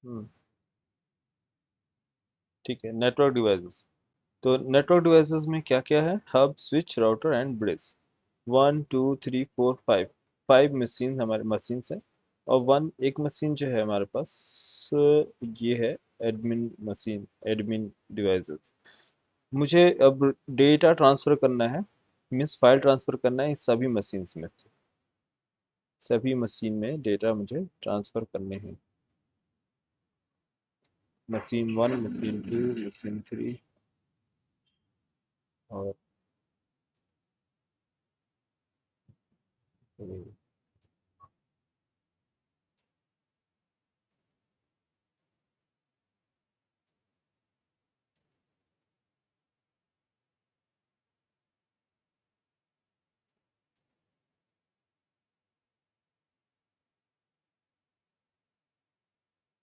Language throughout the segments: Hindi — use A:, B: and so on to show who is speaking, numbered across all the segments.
A: हम्म, ठीक है। नेटवर्क डिवाइसेस, तो नेटवर्क डिवाइसेस में क्या क्या है? Hub, switch, router and bridge. 1 2 3 4 5, 5 machine हमारे मशीन्स है। और वन एक मशीन जो है हमारे पास, ये है एडमिन मशीन, एडमिन डिवाइसेस। मुझे अब डेटा ट्रांसफर करना है, मीन्स फाइल ट्रांसफर करना है इस सभी मशीन्स में। सभी मशीन में डेटा मुझे ट्रांसफर करने हैं। Machine one, machine two, machine three, और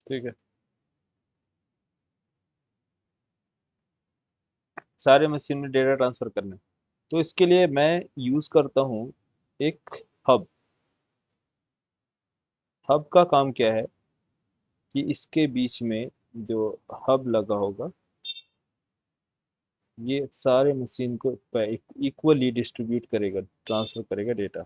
A: ठीक है। सारे मशीन में डेटा ट्रांसफर करना है, तो इसके लिए मैं यूज करता हूँ एक हब। हब का काम क्या है कि इसके बीच में जो हब लगा होगा, ये सारे मशीन को इक्वली डिस्ट्रीब्यूट करेगा, ट्रांसफर करेगा डेटा।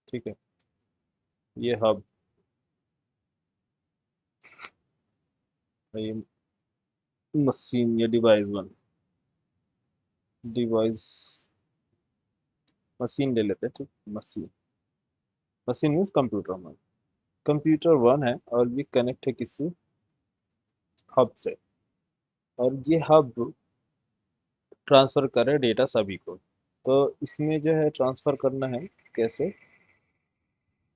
A: ठीक है, ये हब, ये मशीन या डिवाइस वन, डिवाइस, मशीन ले लेते हैं, ठीक। Machine, machine means computer one. Computer one है और ये कनेक्ट है किससे? हब से। और ये हब ट्रांसफर करे डेटा सभी को। तो इसमें जो है ट्रांसफर करना है कैसे,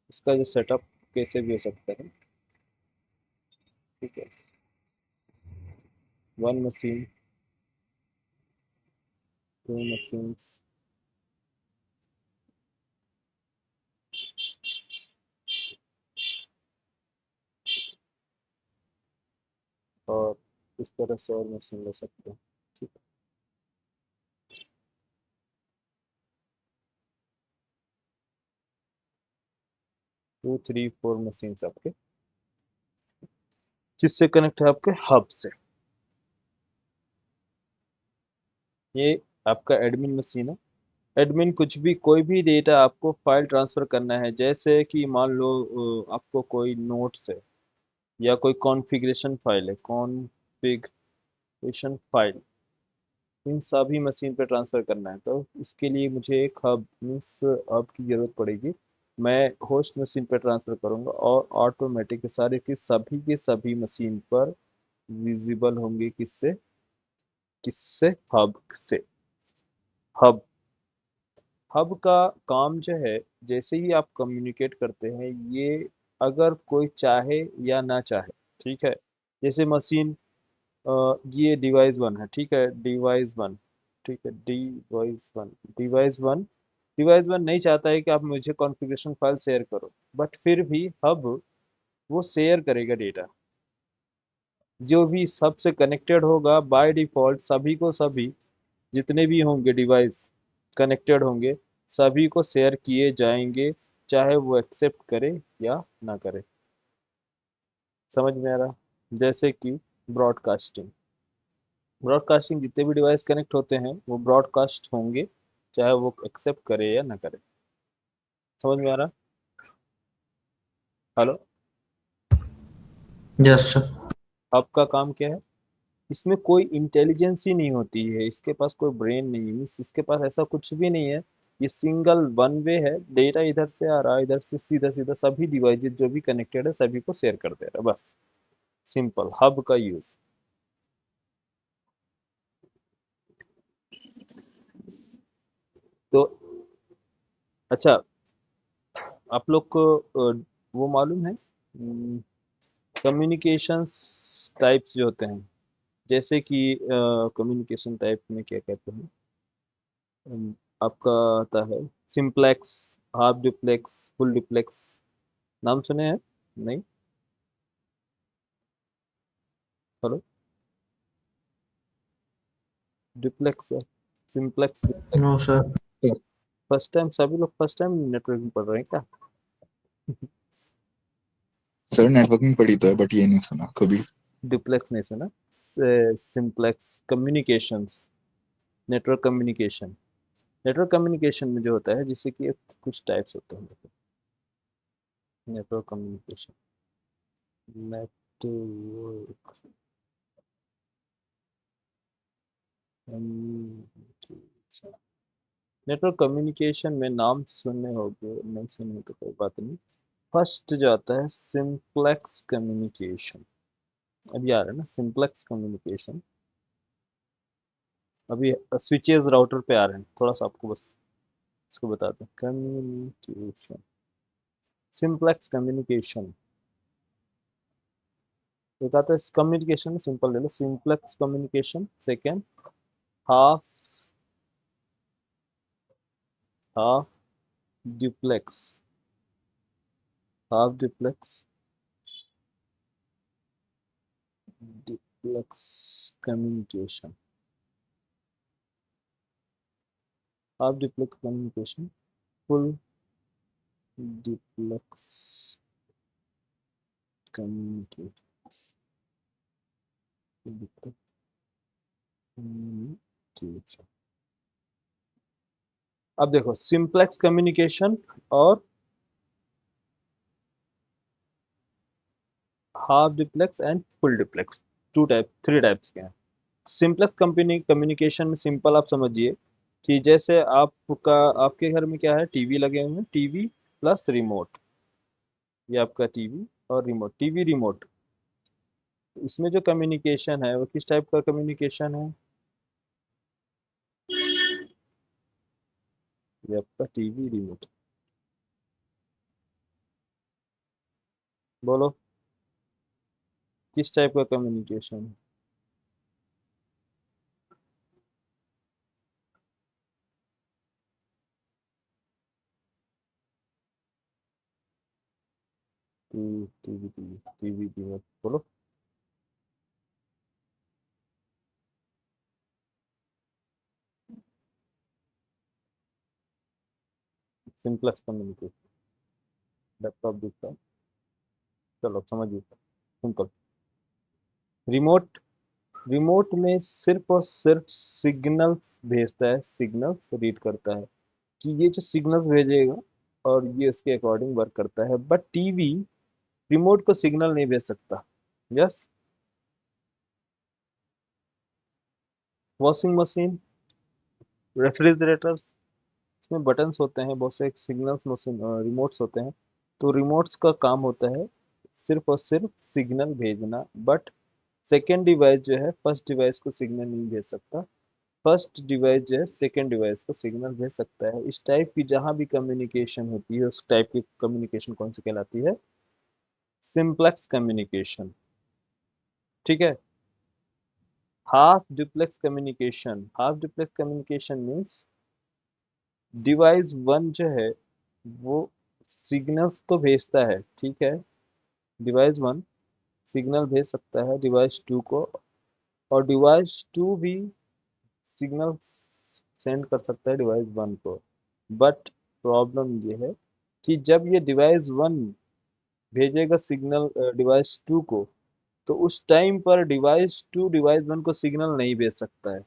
A: इसका जो सेटअप कैसे भी हो सकता है, ठीक है। वन मशीन, टू मशीन्स, और इस तरह से और मशीन ले सकते हैं, ठीक है। 2 3 4 मशीन्स आपके किससे कनेक्ट है? आपके हब से। ये आपका एडमिन मशीन है। एडमिन कुछ भी, कोई भी डेटा आपको फाइल ट्रांसफर करना है, जैसे कि मान लो आपको कोई नोट्स है या कोई कॉन्फ़िगरेशन फाइल है, कॉन्फ़िगरेशन फाइल, इन सभी मशीन पे ट्रांसफर करना है। तो इसके लिए मुझे एक हब मीन्स हब की जरूरत पड़ेगी। मैं होस्ट मशीन पे ट्रांसफर करूंगा और ऑटोमेटिक सारे के सभी मशीन पर विजिबल होंगे, किससे? किससे? हब से। हब, हब का काम जो है, जैसे ही आप कम्युनिकेट करते हैं, ये अगर कोई चाहे या ना चाहे, ठीक है। जैसे मशीन, ये डिवाइस वन है, ठीक है, डिवाइस वन, ठीक है, device one, device one, device one नहीं चाहता है कि आप मुझे कॉन्फ़िगरेशन फाइल शेयर करो, बट फिर भी हब वो शेयर करेगा डेटा। जो भी सबसे कनेक्टेड होगा बाय डिफॉल्ट, सभी को सभी जितने भी होंगे डिवाइस कनेक्टेड होंगे, सभी को शेयर किए जाएंगे, चाहे वो एक्सेप्ट करे या ना करे। समझ में आ रहा? जैसे कि ब्रॉडकास्टिंग, ब्रॉडकास्टिंग जितने भी डिवाइस कनेक्ट होते हैं वो ब्रॉडकास्ट होंगे, चाहे वो एक्सेप्ट करे या ना करे। समझ में आ रहा? हेलो।
B: यस।
A: आपका काम क्या है? इसमें कोई इंटेलिजेंस ही नहीं होती है, इसके पास कोई ब्रेन नहीं है, मीन्स इसके पास ऐसा कुछ भी नहीं है। ये सिंगल वन वे है, डेटा इधर से आ रहा है, इधर से सीधा सीधा सभी डिवाइसेज जो भी कनेक्टेड है सभी को शेयर कर दे रहा है, बस। सिंपल हब का यूज। तो अच्छा, आप लोग को वो मालूम है कम्युनिकेशंस टाइप्स जो होते हैं, जैसे कि कम्युनिकेशन टाइप में क्या कहते हैं? आपका आता है simplex, half duplex, full duplex. नाम सुने हैं? नहीं? हेलो? डुप्लेक्स है, simplex,
B: no
A: duplex.
B: Sir.
A: First time सभी लोग फर्स्ट टाइम नेटवर्किंग पढ़ रहे हैं क्या?
C: सर नेटवर्किंग पढ़ी तो है बट ये नहीं सुना कभी।
A: डुप्लेक्स नहीं सुना? Simplex communications, network communication. Network communication में जो होता है, जैसे कि कुछ टाइप्स होते हैं, देखो। Network communication, network communication. Network communication में नाम सुनने होंगे, नहीं सुने तो कोई बात नहीं। फर्स्ट जो आता है सिंप्लेक्स कम्युनिकेशन। अभी आ रहा है ना सिंप्लेक्स कम्युनिकेशन। अभी स्विचेस राउटर पे आ रहे हैं, थोड़ा सा आपको बस इसको बता दें। Communication, simplex communication. एक आता है कम्युनिकेशन, सिंपल ले लो, simplex communication. Second, half half duplex, half duplex, duplex communication, half duplex communication, full duplex communication, communication. अब देखो सिंप्लेक्स कम्युनिकेशन और half duplex and full duplex, two type, three types के हैं। सिंप्लेक्स कंपनी कम्युनिकेशन में सिंपल आप समझिए कि जैसे आपका, आपके घर में क्या है, टीवी लगे हुए हैं, टीवी प्लस रिमोट। ये आपका टीवी और रिमोट, टीवी रिमोट। इसमें जो कम्युनिकेशन है वो किस टाइप का कम्युनिकेशन है? ये आपका टीवी रिमोट। बोलो किस टाइप का कम्युनिकेशन है? TV TV TV TV remote, बोलो। सिंप्लेक्स कम्युनिकेशन, लैपटॉप दिखता है, चलो समझिए, सिंपल। रिमोट, रिमोट में सिर्फ और सिर्फ सिग्नल्स भेजता है, सिग्नल्स रीड करता है कि ये जो सिग्नल्स भेजेगा और ये उसके अकॉर्डिंग वर्क करता है। बट टीवी रिमोट को सिग्नल नहीं भेज सकता। यस। वॉशिंग मशीन, रेफ्रिजरेटर्स, इसमें बटन्स होते हैं, बहुत से सिग्नल्स मशीन रिमोट्स होते हैं। तो रिमोट्स का काम होता है सिर्फ और सिर्फ सिग्नल भेजना। बट सेकेंड डिवाइस जो है फर्स्ट डिवाइस को सिग्नल नहीं भेज सकता। फर्स्ट डिवाइस जो है सेकेंड डिवाइस को सिग्नल भेज सकता है। इस टाइप की जहां भी कम्युनिकेशन होती है उस टाइप की कम्युनिकेशन कौन सी कहलाती है? Simplex communication. ठीक है। Half duplex communication, half duplex communication means device one जो है वो सिग्नल्स तो भेजता है, ठीक है, डिवाइस वन सिग्नल भेज सकता है डिवाइस टू को, और डिवाइस टू भी सिग्नल सेंड कर सकता है डिवाइस वन को। बट प्रॉब्लम ये है कि जब ये डिवाइस वन भेजेगा सिग्नल डिवाइस टू को, तो उस टाइम पर डिवाइस टू डिवाइस वन को सिग्नल नहीं भेज सकता है।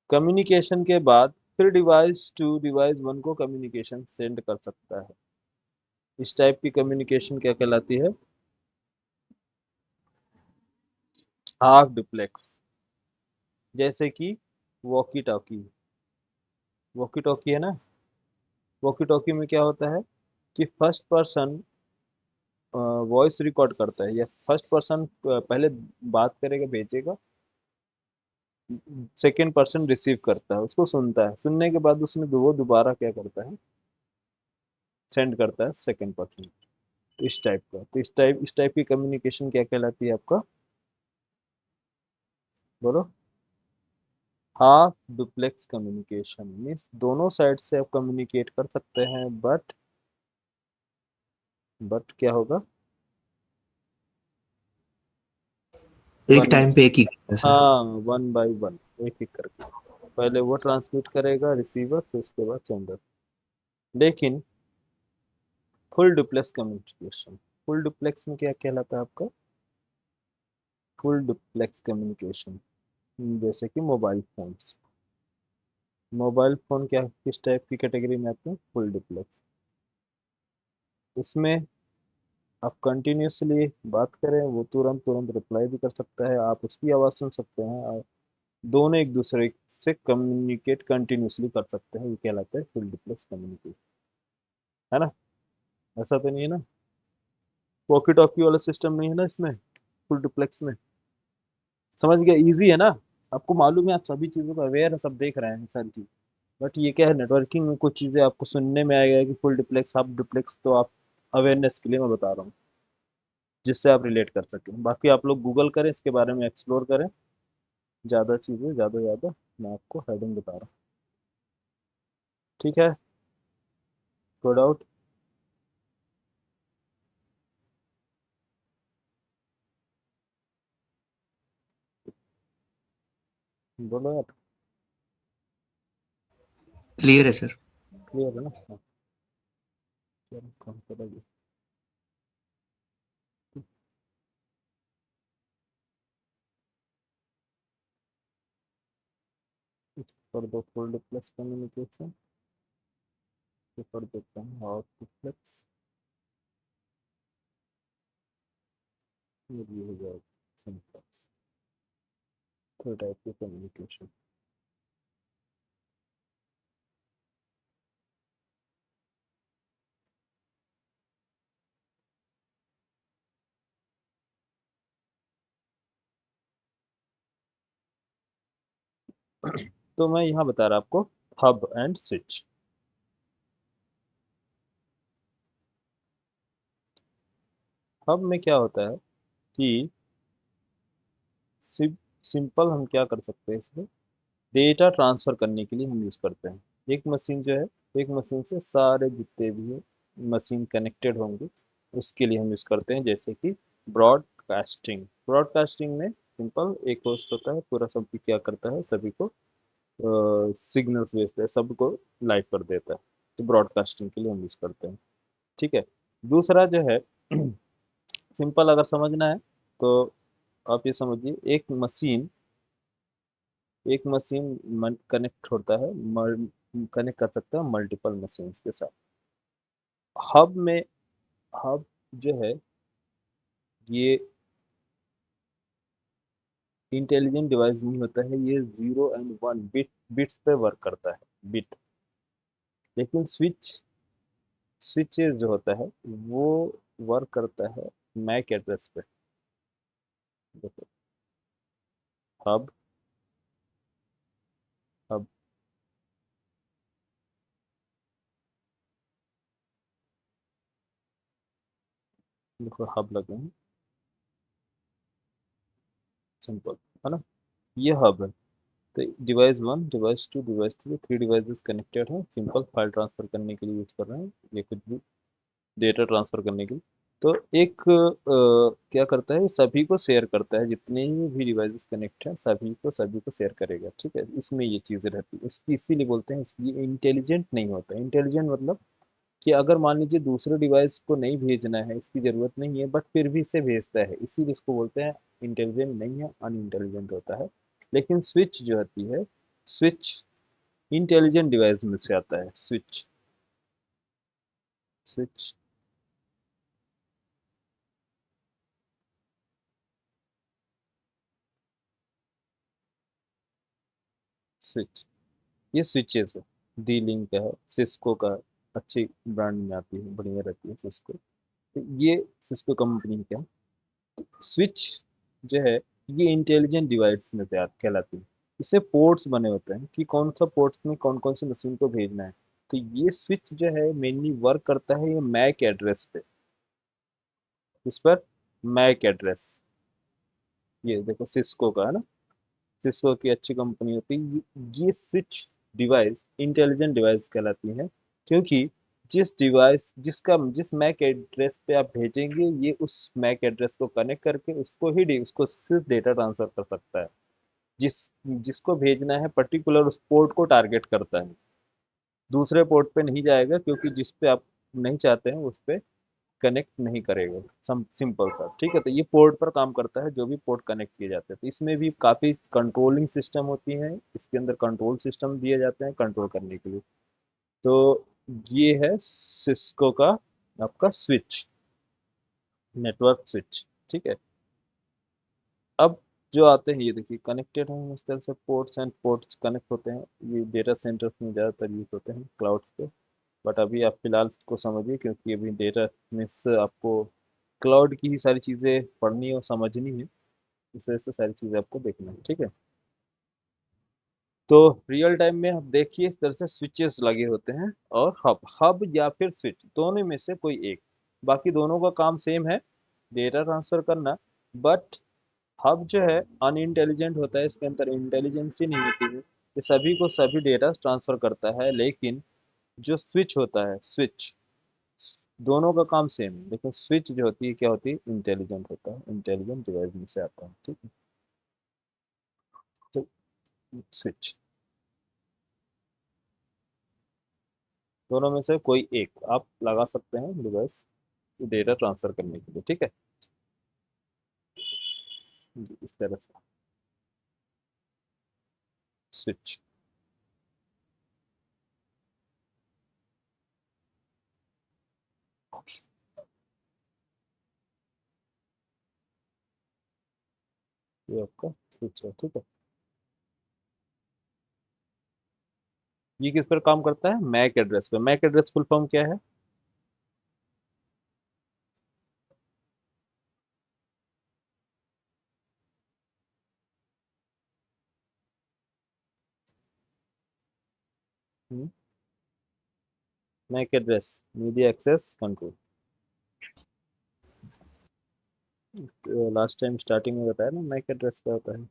A: कम्युनिकेशन के बाद फिर डिवाइस टू डिवाइस वन को कम्युनिकेशन सेंड कर सकता है। इस टाइप की कम्युनिकेशन क्या कहलाती है? Half duplex. जैसे कि वॉकी टॉकी, वॉकी टॉकी है ना, वॉकी टॉकी में क्या होता है कि फर्स्ट पर्सन वॉइस रिकॉर्ड करता है, या फर्स्ट पर्सन पहले बात करेगा, भेजेगा, सेकेंड पर्सन रिसीव करता है, उसको सुनता है, सुनने के बाद उसमें वो दोबारा क्या करता है, सेंड करता है सेकेंड पर्सन। इस टाइप का, तो इस टाइप की कम्युनिकेशन क्या कहलाती है आपका? बोलो। हाफ डुप्लेक्स कम्युनिकेशन मीन्स दोनों साइड से आप कम्युनिकेट कर सकते हैं, बट क्या होगा,
B: एक
A: वन,
B: टाइम पे एक ही करता है सर।
A: हाँ, वन बाय वन, एक एक करके। पहले वो ट्रांसमिट करेगा रिसीवर, फिर उसके बाद सेंडर। लेकिन full duplex communication, full duplex में क्या कहलाता है आपका, फुल डुप्लेक्स कम्युनिकेशन, जैसे कि मोबाइल फोन्स, मोबाइल फोन क्या किस टाइप की कैटेगरी में आते हैं, फुल डुप्लेक्स। इसमें आप कंटिन्यूसली बात करें, वो तुरंत तुरंत रिप्लाई भी कर सकता है, आप उसकी आवाज़ सुन सकते हैं, और दोनों एक दूसरे से कम्युनिकेट कंटिन्यूसली कर सकते हैं, ये कहलाता है फुल डुप्लेक्स कम्युनिकेशन, है ना। ऐसा तो नहीं है ना, वॉकी टॉकी वाला सिस्टम नहीं है ना इसमें, फुल डुप्लेक्स में। समझ गया, इजी है ना, आपको मालूम है, आप सभी चीज़ों का अवेयर है, सब देख रहे हैं सारी चीज़। बट ये क्या है, नेटवर्किंग में कुछ चीज़ें आपको सुनने में आएगा कि फुल डुप्लेक्स, हाफ डुप्लेक्स, तो आप अवेयरनेस के लिए मैं बता रहा हूँ, जिससे आप रिलेट कर सकें। बाकी आप लोग गूगल करें, इसके बारे में एक्सप्लोर करें, ज़्यादा चीज़ें, ज़्यादा ज़्यादा मैं आपको हेडिंग बता रहा हूँ। ठीक है, कोई डाउट, बोलो आप।
B: क्लियर है सर।
A: क्लियर है ना, हाँ, चलो काम करेंगे। कर दो फुल डुप्लेक्स कम्युनिकेशन, ये कर देते हैं हाफ डुप्लेक्स, ये भी हो जाएगा सिंपलेक्स, थ्री टाइप की कम्युनिकेशन। तो मैं यहाँ बता रहा आपको हब एंड स्विच। हब में क्या होता है कि सिंपल हम क्या कर सकते हैं इसमें, डेटा ट्रांसफर करने के लिए हम यूज़ करते हैं। एक मशीन जो है, एक मशीन से सारे जितने भी मशीन कनेक्टेड होंगे, उसके लिए हम यूज़ करते हैं, जैसे कि ब्रॉडकास्टिंग। ब्रॉडकास्टिंग में सिंपल एक होस्ट होता है, पूरा सब क्या करता है, सभी को सिग्नल्स भेजता है, सबको लाइव कर देता है, तो ब्रॉडकास्टिंग के लिए हम यूज़ करते हैं। ठीक है, दूसरा जो है सिंपल अगर समझना है तो आप ये समझिए, एक मशीन कनेक्ट होता है, कनेक्ट कर सकता है मल्टीपल मशीन्स के साथ। हब में, हब जो है ये इंटेलिजेंट डिवाइस नहीं होता है, ये 0 एंड 1 बिट्स पे वर्क करता है, बिट। लेकिन स्विचेस जो होता है वो वर्क करता है मैक एड्रेस पे। देखो, हब, हब, देखो हब लगे हैं, सिंपल, है ना, ये हब है। तो device one, device two, device three, three devices connected हैं, सिंपल फाइल ट्रांसफर करने के लिए यूज कर रहे हैं, ये कुछ भी डेटा ट्रांसफर करने के लिए। तो एक क्या करता है, सभी को शेयर करता है, जितने भी डिवाइसेस कनेक्ट हैं सभी को शेयर करेगा। ठीक है, इसमें ये चीज़ें रहती है, इसकी इसीलिए बोलते हैं, ये इंटेलिजेंट नहीं होता। इंटेलिजेंट मतलब कि अगर मान लीजिए दूसरे डिवाइस को नहीं भेजना है, इसकी ज़रूरत नहीं है, बट फिर भी इसे भेजता है, इसीलिए इसको बोलते हैं इंटेलिजेंट नहीं है, अनइंटेलिजेंट होता है। लेकिन स्विच जो होती है, स्विच इंटेलिजेंट डिवाइस में से आता है, स्विच, स्विच, स्विच, ये स्विचेस है, डी लिंक का है, सिस्को का, अच्छी ब्रांड में आती है, बढ़िया रहती है सिस्को। तो ये सिस्को कंपनी का स्विच जो है, ये इंटेलिजेंट डिवाइस में से कहलाती है। इससे पोर्ट्स बने होते हैं कि कौन सा पोर्ट्स में कौन कौन सी मशीन को भेजना है। तो ये स्विच जो है मेनली वर्क करता है ये मैक एड्रेस पे, इस पर मैक एड्रेस, ये देखो सिस्को का है ना, सिस्को की अच्छी कंपनी होती है। ये स्विच डिवाइस इंटेलिजेंट डिवाइस कहलाती हैं, क्योंकि जिस मैक एड्रेस पे आप भेजेंगे, ये उस मैक एड्रेस को कनेक्ट करके उसको सिर्फ डेटा ट्रांसफर कर सकता है। जिस जिसको भेजना है पर्टिकुलर उस पोर्ट को टारगेट करता है, दूसरे पोर्ट पे नहीं जाएगा, क्योंकि जिस पे आप नहीं चाहते हैं उस पे कनेक्ट नहीं करेगा। सिंपल सा, ठीक है। तो ये पोर्ट पर काम करता है, जो भी पोर्ट कनेक्ट किए जाते हैं। तो इसमें भी काफ़ी कंट्रोलिंग सिस्टम होती हैं, इसके अंदर कंट्रोल सिस्टम दिए जाते हैं कंट्रोल करने के लिए। तो ये है सिस्को का आपका स्विच, नेटवर्क स्विच, ठीक है। अब जो आते हैं, ये देखिए कनेक्टेड हैं इस तरह से, पोर्ट्स एंड पोर्ट्स कनेक्ट होते हैं। ये डेटा सेंटर्स में ज़्यादातर यूज होते हैं, क्लाउड्स पे। बट अभी आप फिलहाल इसको समझिए, क्योंकि अभी डेटा में से आपको क्लाउड की ही सारी चीज़ें पढ़नी और समझनी है, इस वजह से सारी चीज़ें आपको देखना है, ठीक है। तो रियल टाइम में आप देखिए, इस तरह से स्विचेस लगे होते हैं, और हब हब या फिर स्विच, दोनों में से कोई एक। बाकी दोनों का काम सेम है, डेटा ट्रांसफर करना। बट हब जो है अनइंटेलिजेंट होता है, इसके अंदर इंटेलिजेंस ही नहीं होती है, ये सभी को सभी डेटा ट्रांसफर करता है। लेकिन जो स्विच होता है, स्विच, दोनों का काम सेम है, लेकिन स्विच जो होती है क्या होती है, इंटेलिजेंट होता है, इंटेलिजेंट डिवाइस में से आता है, ठीक है। तो स्विच, दोनों में से कोई एक आप लगा सकते हैं डिवाइस डेटा ट्रांसफर करने के लिए, ठीक है जी, इस तरह से स्विच। ये आपका स्विच है, ठीक है। ये किस पर काम करता है, मैक एड्रेस पे। मैक एड्रेस फुल फॉर्म क्या है? MAC address, media access control. Last time starting में बताया ना मैक एड्रेस क्या होता है।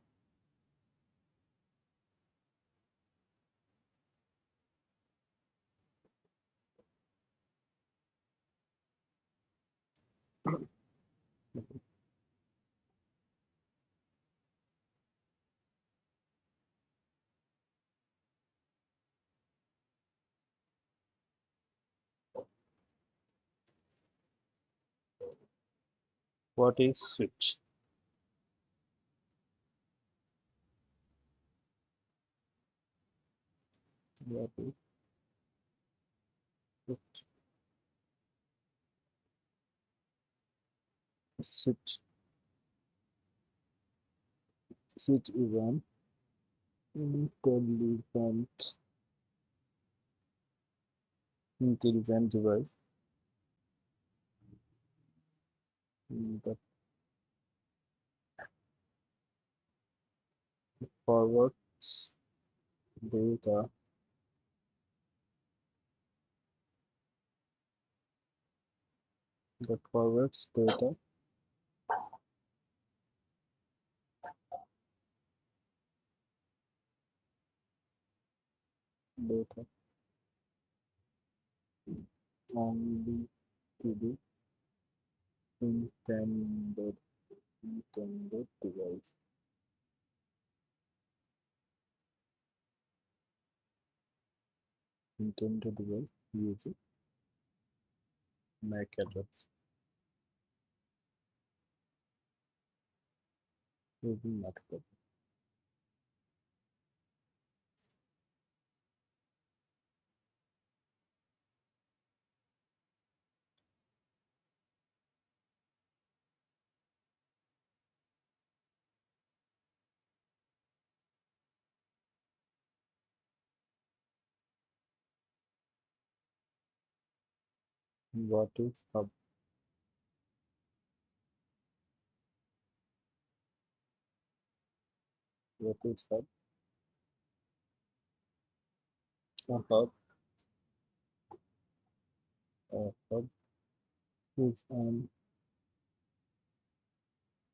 A: What is switch? What is switch? Switch is an intelligent device that forwards data that forwards data only to the intended intended device. Intended device using MAC address. Using MAC address. What is hub? What is hub? A hub is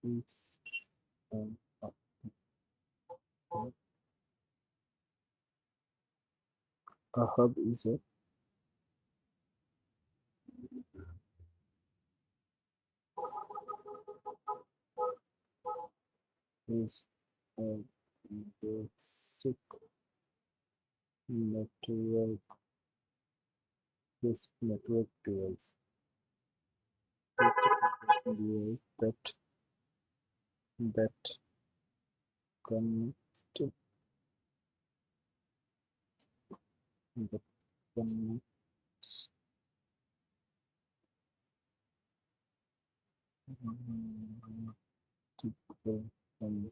A: is an A hub is a basic network network device. Basic network device that connect that connects multiple computers.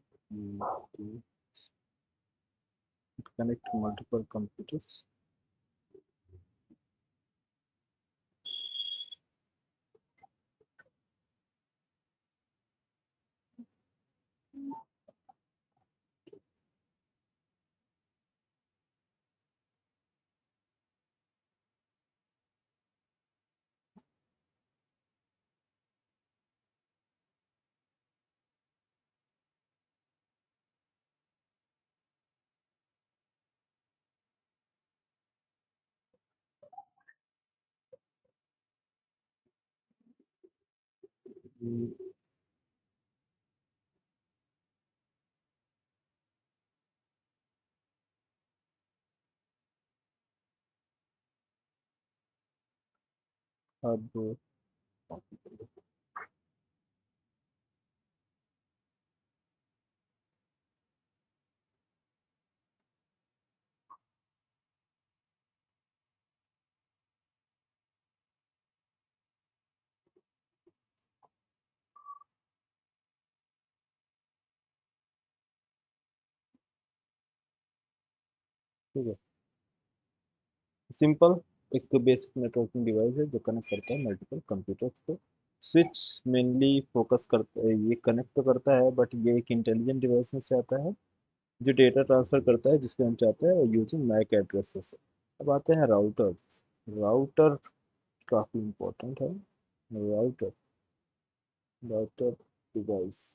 A: It connect multiple computers. Hub ठीक है। सिंपल एक बेसिक नेटवर्किंग डिवाइस है जो कनेक्ट करता है मल्टीपल कंप्यूटर्स को। स्विच मेनली फोकस करता है, ये कनेक्ट तो करता है बट ये एक इंटेलिजेंट डिवाइस में से आता है जो डेटा ट्रांसफर करता है जिसको हम चाहते हैं यूजिंग मैक एड्रेसेस। अब आते हैं राउटर्स। राउटर काफ़ी इम्पोर्टेंट है। राउटर राउटर डिवाइस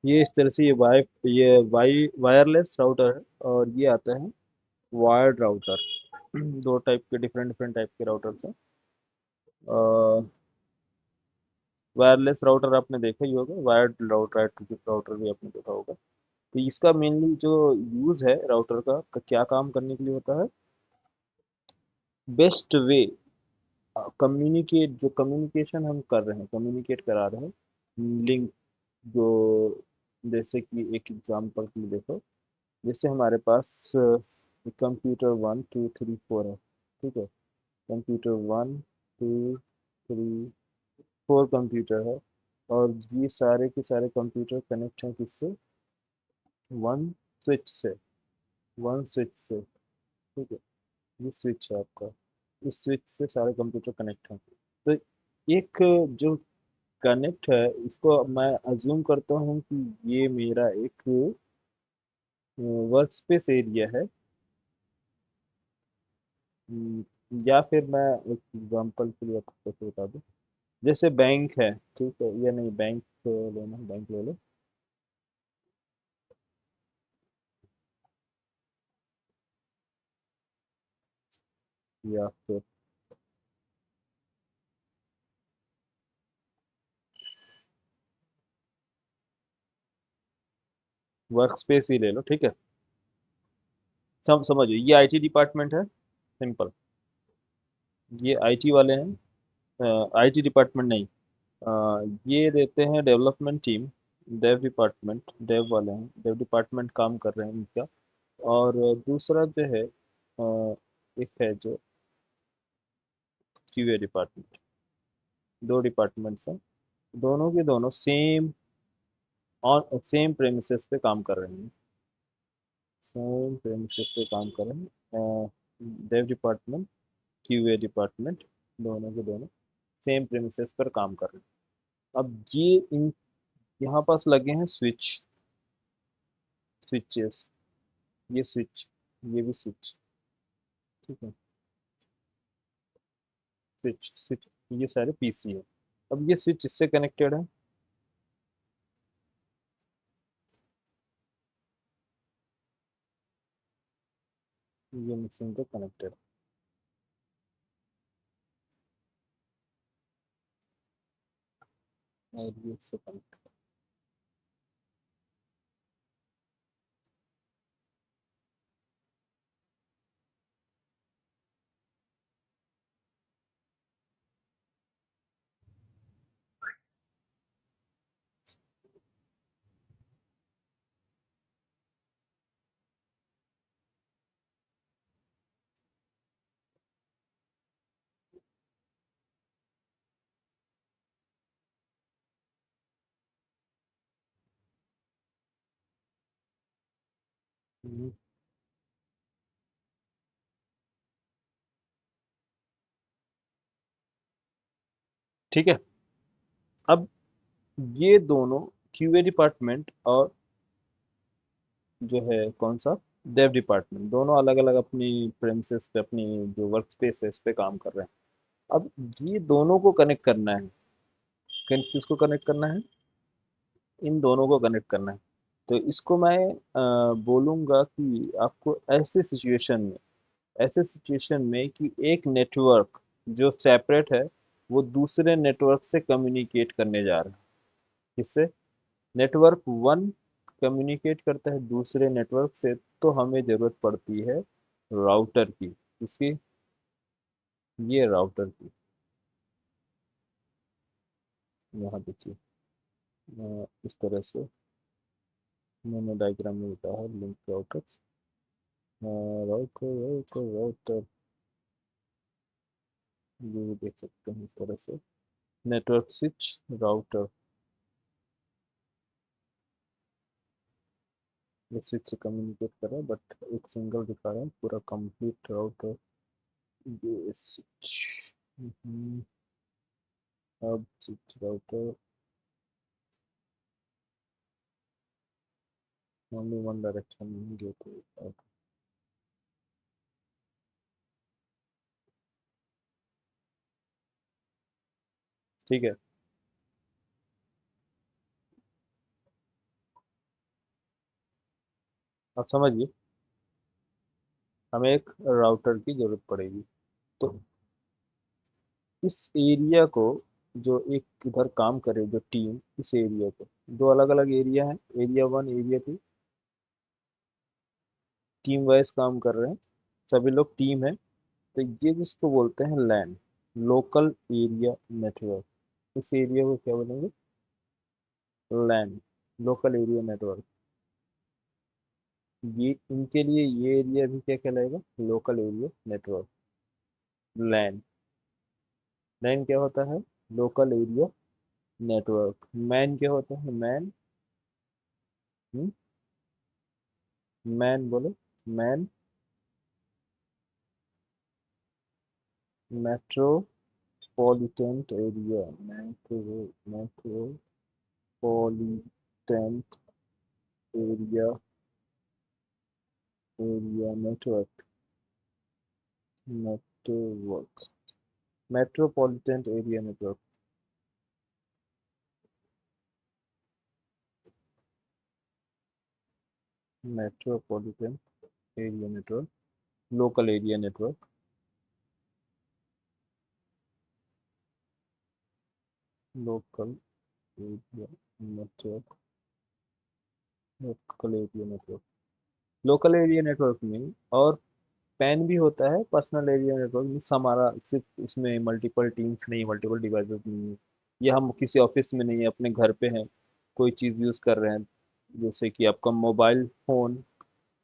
A: ये इस तरह से ये वायरलेस राउटर है और ये आता है वायर्ड राउटर। दो टाइप के डिफरेंट डिफरेंट टाइप के राउटर्स हैं। वायरलेस राउटर आपने देखा ही होगा, वायर्ड राउटर राउटर भी आपने देखा होगा। तो इसका मेनली जो यूज़ है राउटर का क्या काम करने के लिए होता है, बेस्ट वे जो कम्युनिकेशन हम कर रहे हैं, कम्युनिकेट करा रहे हैं लिंक, जो जैसे कि एक एग्जांपल के लिए देखो, जैसे हमारे पास कंप्यूटर 1 2 3 4 है, ठीक है। कंप्यूटर 1 2 3 4 कंप्यूटर है और ये सारे के सारे कंप्यूटर कनेक्ट हैं किससे, वन स्विच से, वन स्विच से, ठीक है। ये स्विच है आपका, इस स्विच से सारे कंप्यूटर कनेक्ट हैं। तो एक जो कनेक्ट है इसको मैं अज्यूम करता हूँ कि ये मेरा एक वर्क स्पेस एरिया है। हम्म, या फिर मैं एक एग्जांपल के लिए आपको कैसे बता दूँ, जैसे बैंक है, ठीक है, या नहीं बैंक लेना, बैंक ले लो, या फिर वर्क स्पेस ही ले लो, ठीक है। समझो ये आईटी डिपार्टमेंट है, सिंपल, ये आईटी वाले हैं, आईटी डिपार्टमेंट नहीं, ये रहते हैं development team, dev department, dev वाले हैं, डेव डिपार्टमेंट काम कर रहे हैं इनका। और दूसरा जो है एक है जो क्यूए डिपार्टमेंट, दो डिपार्टमेंट्स हैं, दोनों के दोनों सेम प्रेमिसेस पे काम कर रहे हैं, सेम प्रेमिसेस पे काम कर रहे हैं, डेव डिपार्टमेंट, क्यूए डिपार्टमेंट, दोनों के दोनों सेम प्रेमिसेस पर काम कर रहे हैं। अब ये इन यहाँ पास लगे हैं स्विचेस, ये स्विच, ये भी स्विच, ठीक है, स्विच स्विच, ये सारे पीसी है। अब ये स्विच इससे कनेक्टेड है, ये मशीन तो कनेक्टेड, और ये इससे कनेक्टेड। हम्म, ठीक है। अब ये दोनों क्यूए डिपार्टमेंट और जो है कौन सा डेव डिपार्टमेंट, दोनों अलग अलग अपनी प्रेमिसेस पे, अपनी जो वर्क स्पेस है इस पे काम कर रहे हैं। अब ये दोनों को कनेक्ट करना है, किसको कनेक्ट करना है, इन दोनों को कनेक्ट करना है। तो इसको मैं बोलूँगा कि आपको ऐसे सिचुएशन में कि एक नेटवर्क जो सेपरेट है वो दूसरे नेटवर्क से कम्युनिकेट करने जा रहा है। किससे? नेटवर्क वन कम्युनिकेट करता है दूसरे नेटवर्क से, तो हमें ज़रूरत पड़ती है राउटर की। इसकी, ये राउटर की, यहाँ देखिए इस तरह से मैंने डायग्राम में बताया है, link router, router router router, ये भी देख सकते हैं इस तरह से, नेटवर्क स्विच राउटर, ये स्विच से कम्युनिकेट कर रहा है बट एक सिंगल दिखा रहा है, पूरा कंप्लीट राउटर। ये स्विच, अब switch router only one direction go to out. ठीक है। अब समझिए, हमें एक राउटर की जरूरत पड़ेगी। तो इस एरिया को, जो एक इधर काम करे जो टीम, इस एरिया को, दो अलग अलग एरिया है, area one area two, team wise काम कर रहे हैं, सभी लोग टीम है। तो ये जिसको बोलते हैं लैन, लोकल एरिया नेटवर्क, इस एरिया को क्या बोलेंगे? लैन, लोकल एरिया नेटवर्क। ये इनके लिए ये एरिया भी क्या कहलाएगा? लोकल एरिया नेटवर्क, लैन। लैन क्या होता है? Local area network. मैन क्या होता है? मैन, मैन बोलो, man, metropolitan area, metropolitan area, area network, network, metropolitan area network, metropolitan area network, local area network, local area network, local area network. Local area network में और पैन भी होता है, पर्सनल एरिया नेटवर्क मीन्स हमारा सिर्फ इसमें मल्टीपल टीम्स नहीं, मल्टीपल डिवाइसेस नहीं है, ये हम किसी ऑफिस में नहीं है, अपने घर पे हैं, कोई चीज़ यूज़ कर रहे हैं, जैसे कि आपका मोबाइल फोन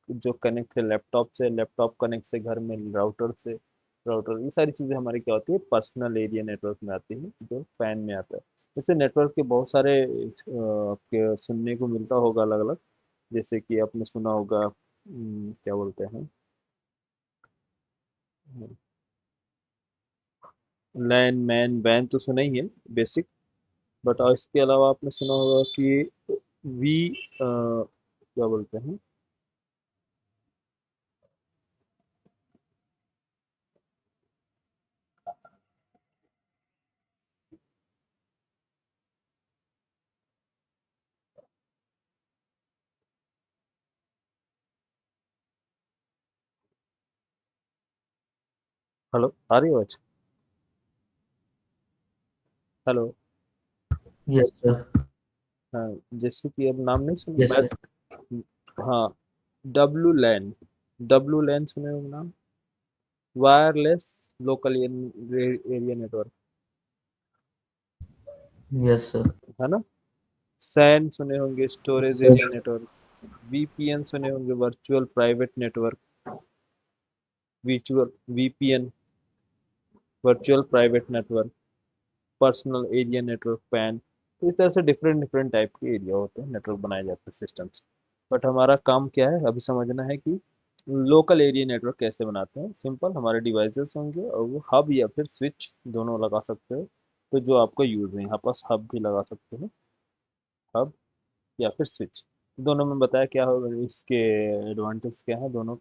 A: जो कनेक्ट है लैपटॉप से, लैपटॉप कनेक्ट से घर में राउटर से, राउटर, ये सारी चीज़ें हमारी क्या होती है? पर्सनल एरिया नेटवर्क में आती है, जो पैन में आता है। जैसे नेटवर्क के बहुत सारे आपके सुनने को मिलता होगा अलग अलग, जैसे कि आपने सुना होगा क्या बोलते हैं, लैन मैन वैन तो सुना ही है, बेसिक। बट और इसके अलावा आपने सुना होगा कि वी क्या बोलते हैं, हेलो, आ रही आवाज? हेलो।
B: Yes, sir.
A: हाँ, जैसे कि अब नाम नहीं सुन
B: Yes,
A: मैं।
B: sir.
A: हाँ, डब्लू लैन। डब्लू लैन सुने हो नाम? Wireless local area network,
B: Yes, sir.
A: है ना? सैन सुने होंगे,
B: Yes,
A: storage
B: sir.
A: Area network. VPN सुने होंगे, virtual private network. Virtual VPN, virtual private network. Personal area network, pan. तो इस तरह से डिफरेंट डिफरेंट टाइप के एरिया होते हैं, नेटवर्क बनाए जाते हैं सिस्टम्स। बट हमारा काम क्या है अभी समझना है कि लोकल एरिया नेटवर्क कैसे बनाते हैं। सिंपल, हमारे डिवाइसेस होंगे और वो हब या फिर स्विच दोनों लगा सकते हो। तो जो आपका यूज़ है, यहाँ पास हब भी लगा सकते हो, हब या फिर स्विच। दोनों में बताया क्या होगा, इसके एडवांटेज क्या है दोनों।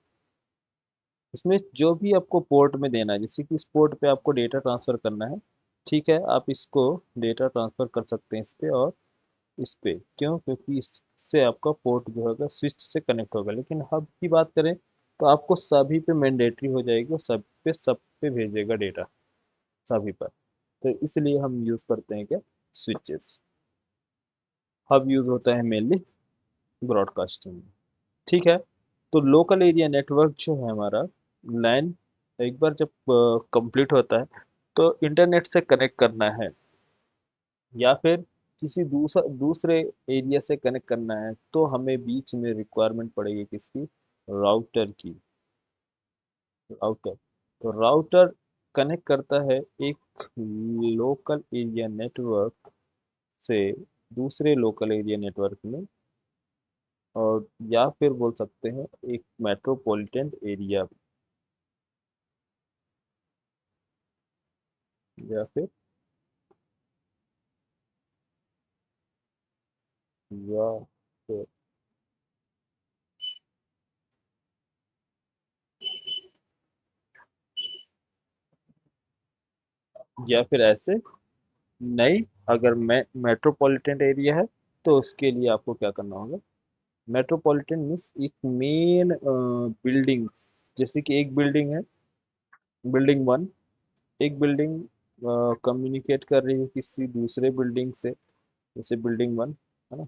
A: इसमें जो भी आपको पोर्ट में देना है, जैसे कि इस पोर्ट पे आपको डेटा ट्रांसफ़र करना है, ठीक है, आप इसको डेटा ट्रांसफ़र कर सकते हैं इस पे और इस पे। क्यों? क्योंकि इससे आपका पोर्ट जो होगा स्विच से कनेक्ट होगा। लेकिन हब की बात करें तो आपको सभी पे मैंडेटरी हो जाएगी और सब पे भेजेगा डेटा, सभी पर। तो इसलिए हम यूज़ करते हैं क्या, स्विचेस। हब यूज़ होता है मेनली ब्रॉडकास्टिंग में। ठीक है। तो लोकल एरिया नेटवर्क जो है हमारा, लैन, एक बार जब कंप्लीट होता है तो इंटरनेट से कनेक्ट करना है या फिर किसी दूसरे एरिया से कनेक्ट करना है, तो हमें बीच में रिक्वायरमेंट पड़ेगी किसकी, राउटर की। राउटर, तो राउटर कनेक्ट करता है एक लोकल एरिया नेटवर्क से दूसरे लोकल एरिया नेटवर्क में, और या फिर बोल सकते हैं एक मेट्रोपॉलिटन एरिया, या फिर या फिर या फिर ऐसे नहीं। अगर मेट्रोपॉलिटन एरिया है तो उसके लिए आपको क्या करना होगा, मेट्रोपॉलिटन मीन्स एक मेन बिल्डिंग, जैसे कि एक बिल्डिंग है, बिल्डिंग वन, एक बिल्डिंग कम्युनिकेट कर रही है किसी दूसरे बिल्डिंग से, जैसे बिल्डिंग वन, है ना।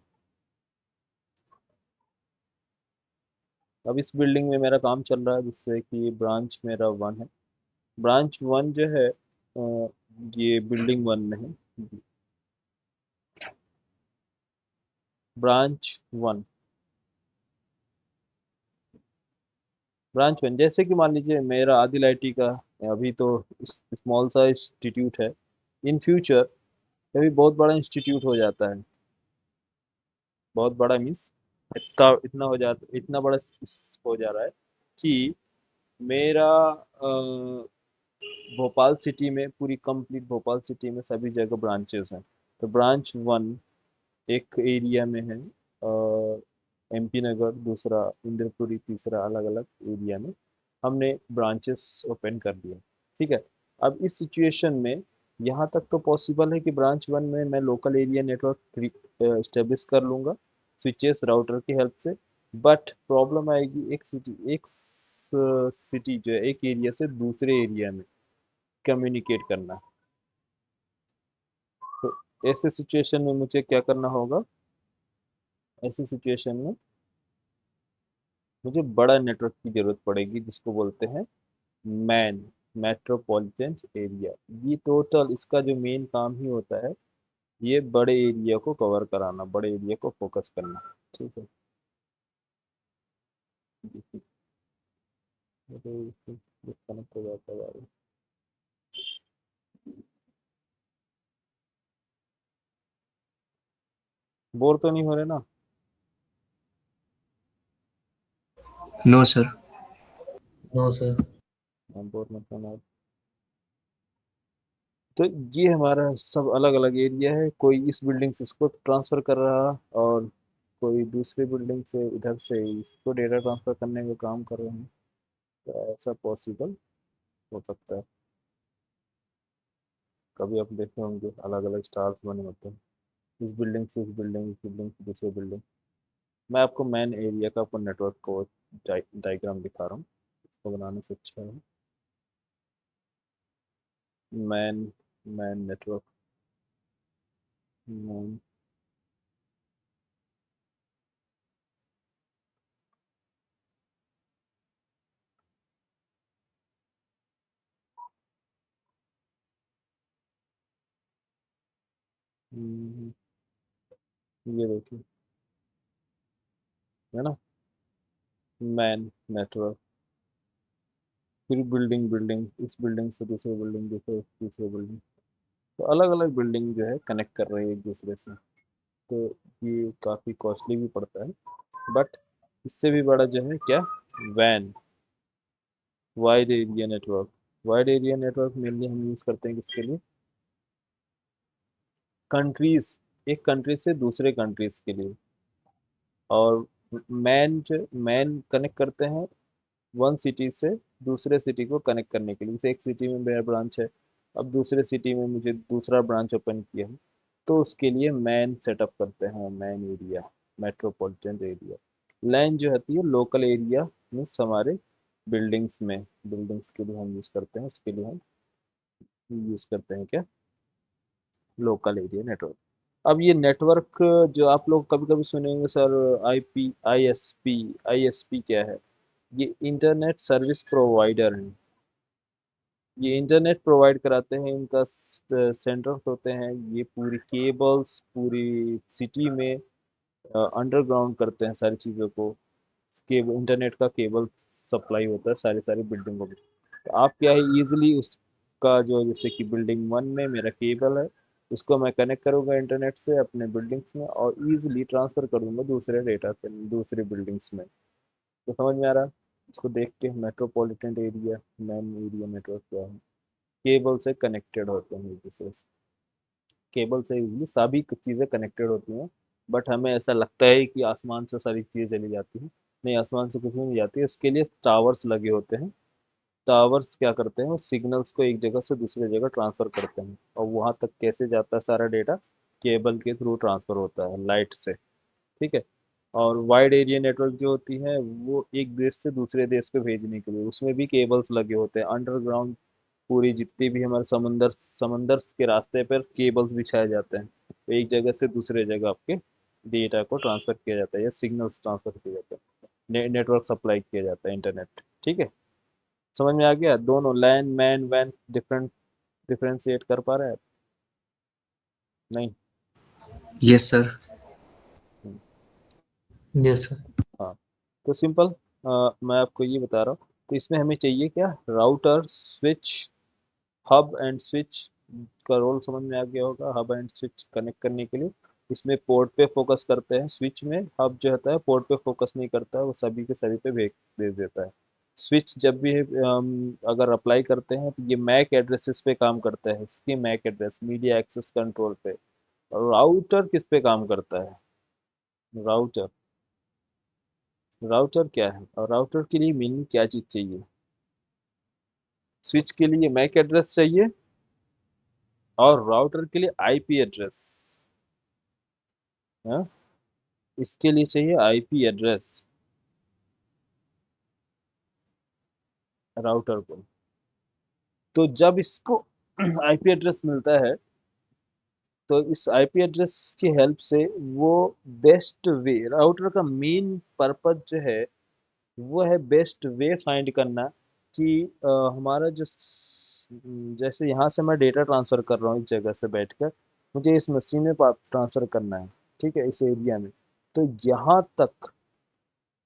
A: अब इस बिल्डिंग में मेरा काम चल रहा है, जिससे कि ब्रांच मेरा वन है। ब्रांच वन जो है ये बिल्डिंग वन में है। ब्रांच वन, ब्रांच वन, जैसे कि मान लीजिए मेरा आदिल आईटी का अभी तो स्मॉल सा इंस्टीट्यूट है। इन फ्यूचर कभी बहुत बड़ा इंस्टीट्यूट हो जाता है, बहुत बड़ा मीन्स इतना इतना हो जाता, इतना बड़ा हो जा रहा है कि मेरा भोपाल सिटी में, पूरी कंप्लीट भोपाल सिटी में सभी जगह ब्रांचेस हैं। तो ब्रांच वन एक एरिया में है, और एमपी नगर दूसरा, इंद्रपुरी तीसरा, अलग अलग एरिया में हमने ब्रांचेस ओपन कर दिए। ठीक है। अब इस सिचुएशन में यहाँ तक तो पॉसिबल है कि ब्रांच वन में मैं लोकल एरिया नेटवर्क इस्टेब्लिश कर लूँगा स्विचेस राउटर की हेल्प से। बट प्रॉब्लम आएगी, एक सिटी जो है एक एरिया से दूसरे एरिया में कम्युनिकेट करना। तो ऐसे सिचुएशन में मुझे क्या करना होगा, ऐसी सिचुएशन में मुझे बड़ा नेटवर्क की जरूरत पड़ेगी, जिसको बोलते हैं मैन, मेट्रोपॉलिटन एरिया। ये टोटल इसका जो मेन काम ही होता है, ये बड़े एरिया को कवर कराना, बड़े एरिया को फोकस करना। ठीक है। डिस्कनेक्ट हो जाता है। बोर तो नहीं हो रहे ना?
B: No, sir.
D: No, sir.
A: हाँ, बोर मत होना। तो ये हमारा सब अलग अलग एरिया है, कोई इस बिल्डिंग से इसको ट्रांसफर कर रहा, और कोई दूसरी बिल्डिंग से इधर से इसको डेटा ट्रांसफर करने का काम कर रहे हैं। तो ऐसा पॉसिबल हो सकता है। कभी आप देखे होंगे अलग अलग स्टार्स बने होते हैं, इस बिल्डिंग से इस बिल्डिंग, इस बिल्डिंग से दूसरी बिल्डिंग। मैं आपको मेन एरिया का अपन नेटवर्क को डायग्राम दिखा रहा हूँ, इसको बनाने से अच्छा है। मैन मैन नेटवर्क मैन हम्म, ये देखिए, है ना, मैन नेटवर्क, फिर बिल्डिंग बिल्डिंग, इस बिल्डिंग से दूसरे बिल्डिंग, दूसरे तीसरे बिल्डिंग, तो अलग अलग बिल्डिंग जो है कनेक्ट कर रहे हैं एक दूसरे से। तो ये काफ़ी कॉस्टली भी पड़ता है, बट इससे भी बड़ा जो है क्या, वैन, wide area network. Wide area network mainly हम यूज़ करते हैं किसके लिए, कंट्रीज, एक कंट्री से दूसरे कंट्रीज के लिए। और मैन कनेक्ट करते हैं वन सिटी से दूसरे सिटी को कनेक्ट करने के लिए। जैसे एक सिटी में मेरा ब्रांच है, अब दूसरे सिटी में मुझे दूसरा ब्रांच ओपन किया है, तो उसके लिए मैन सेटअप करते हैं, मैन एरिया, मेट्रोपॉलिटन एरिया। लैन जो होती है लोकल एरिया, मीन्स हमारे बिल्डिंग्स में, बिल्डिंग्स के लिए हम यूज़ करते हैं, उसके लिए हम यूज़ करते हैं क्या, लोकल एरिया नेटवर्क। अब ये नेटवर्क जो आप लोग कभी कभी सुनेंगे सर, आईएसपी क्या है, ये इंटरनेट सर्विस प्रोवाइडर है। ये इंटरनेट प्रोवाइड कराते हैं, इनका सेंटर्स होते हैं, ये पूरी केबल्स पूरी सिटी में अंडरग्राउंड करते हैं सारी चीज़ों को। केबल, इंटरनेट का केबल सप्लाई होता है सारी सारी बिल्डिंगों में। तो आप क्या है, इजीली उसका जो, जैसे कि बिल्डिंग 1 में मेरा केबल है, उसको मैं कनेक्ट करूँगा इंटरनेट से अपने बिल्डिंग्स में, और इजीली ट्रांसफ़र कर दूंगा दूसरे डेटा से दूसरे बिल्डिंग्स में। तो समझ में आ रहा है, इसको देख के metropolitan area, man area network क्या है, केबल से कनेक्टेड होते हैं एक दूसरे से। केबल से इजीली सभी चीज़ें कनेक्टेड होती हैं, बट हमें ऐसा लगता है कि आसमान से सारी चीज़ें चली जाती हैं। नहीं, आसमान से कुछ भी नहीं जाती है, उसके लिए टावर्स लगे होते हैं। टावर्स क्या करते हैं, वो सिग्नल्स को एक जगह से दूसरी जगह ट्रांसफ़र करते हैं, और वहाँ तक कैसे जाता है सारा डेटा, केबल के थ्रू ट्रांसफ़र होता है, लाइट से। ठीक है। और वाइड एरिया नेटवर्क जो होती है, वो एक देश से दूसरे देश पे भेजने के लिए उसमें भी केबल्स लगे होते हैं अंडरग्राउंड। पूरी जितनी भी हमारे समंदर समंदर के रास्ते पर केबल्स बिछाए जाते हैं, तो एक जगह से दूसरे जगह आपके डेटा को ट्रांसफ़र किया जाता है, या सिग्नल्स ट्रांसफ़र किया जाता है, नेटवर्क सप्लाई किया जाता है, इंटरनेट। ठीक है, समझ में आ गया, दोनों लैन मैन वैन डिफरेंशिएट कर पा रहे हैं आप? नहीं।
B: Yes sir.
A: Hmm,
D: Yes, sir.
A: हाँ, तो सिंपल, मैं आपको ये बता रहा हूँ। तो इसमें हमें चाहिए क्या, router, switch, hub and switch का रोल समझ में आ गया होगा, हब एंड स्विच कनेक्ट करने के लिए। इसमें पोर्ट पे फोकस करते हैं स्विच में, हब जो होता है पोर्ट पे फोकस नहीं करता है, वो सभी के सभी पे भेज देता है। स्विच जब भी अगर अप्लाई करते हैं तो ये मैक एड्रेसेस पे काम करता है, इसकी MAC address media access control पे। राउटर किस पे काम करता है, राउटर, राउटर क्या है, और राउटर के लिए मीनिंग क्या चीज़ चाहिए, स्विच के लिए मैक एड्रेस चाहिए, और राउटर के लिए आईपी एड्रेस, हाँ, इसके लिए चाहिए आईपी एड्रेस राउटर को। तो जब इसको आईपी एड्रेस मिलता है, तो इस आईपी एड्रेस की हेल्प से वो बेस्ट वे, राउटर का मेन पर्पज जो है वो है बेस्ट वे फाइंड करना, कि हमारा जो जैसे यहाँ से मैं डेटा ट्रांसफ़र कर रहा हूँ इस जगह से बैठकर, मुझे इस मशीन में ट्रांसफ़र करना है, ठीक है, इस एरिया में। तो यहाँ तक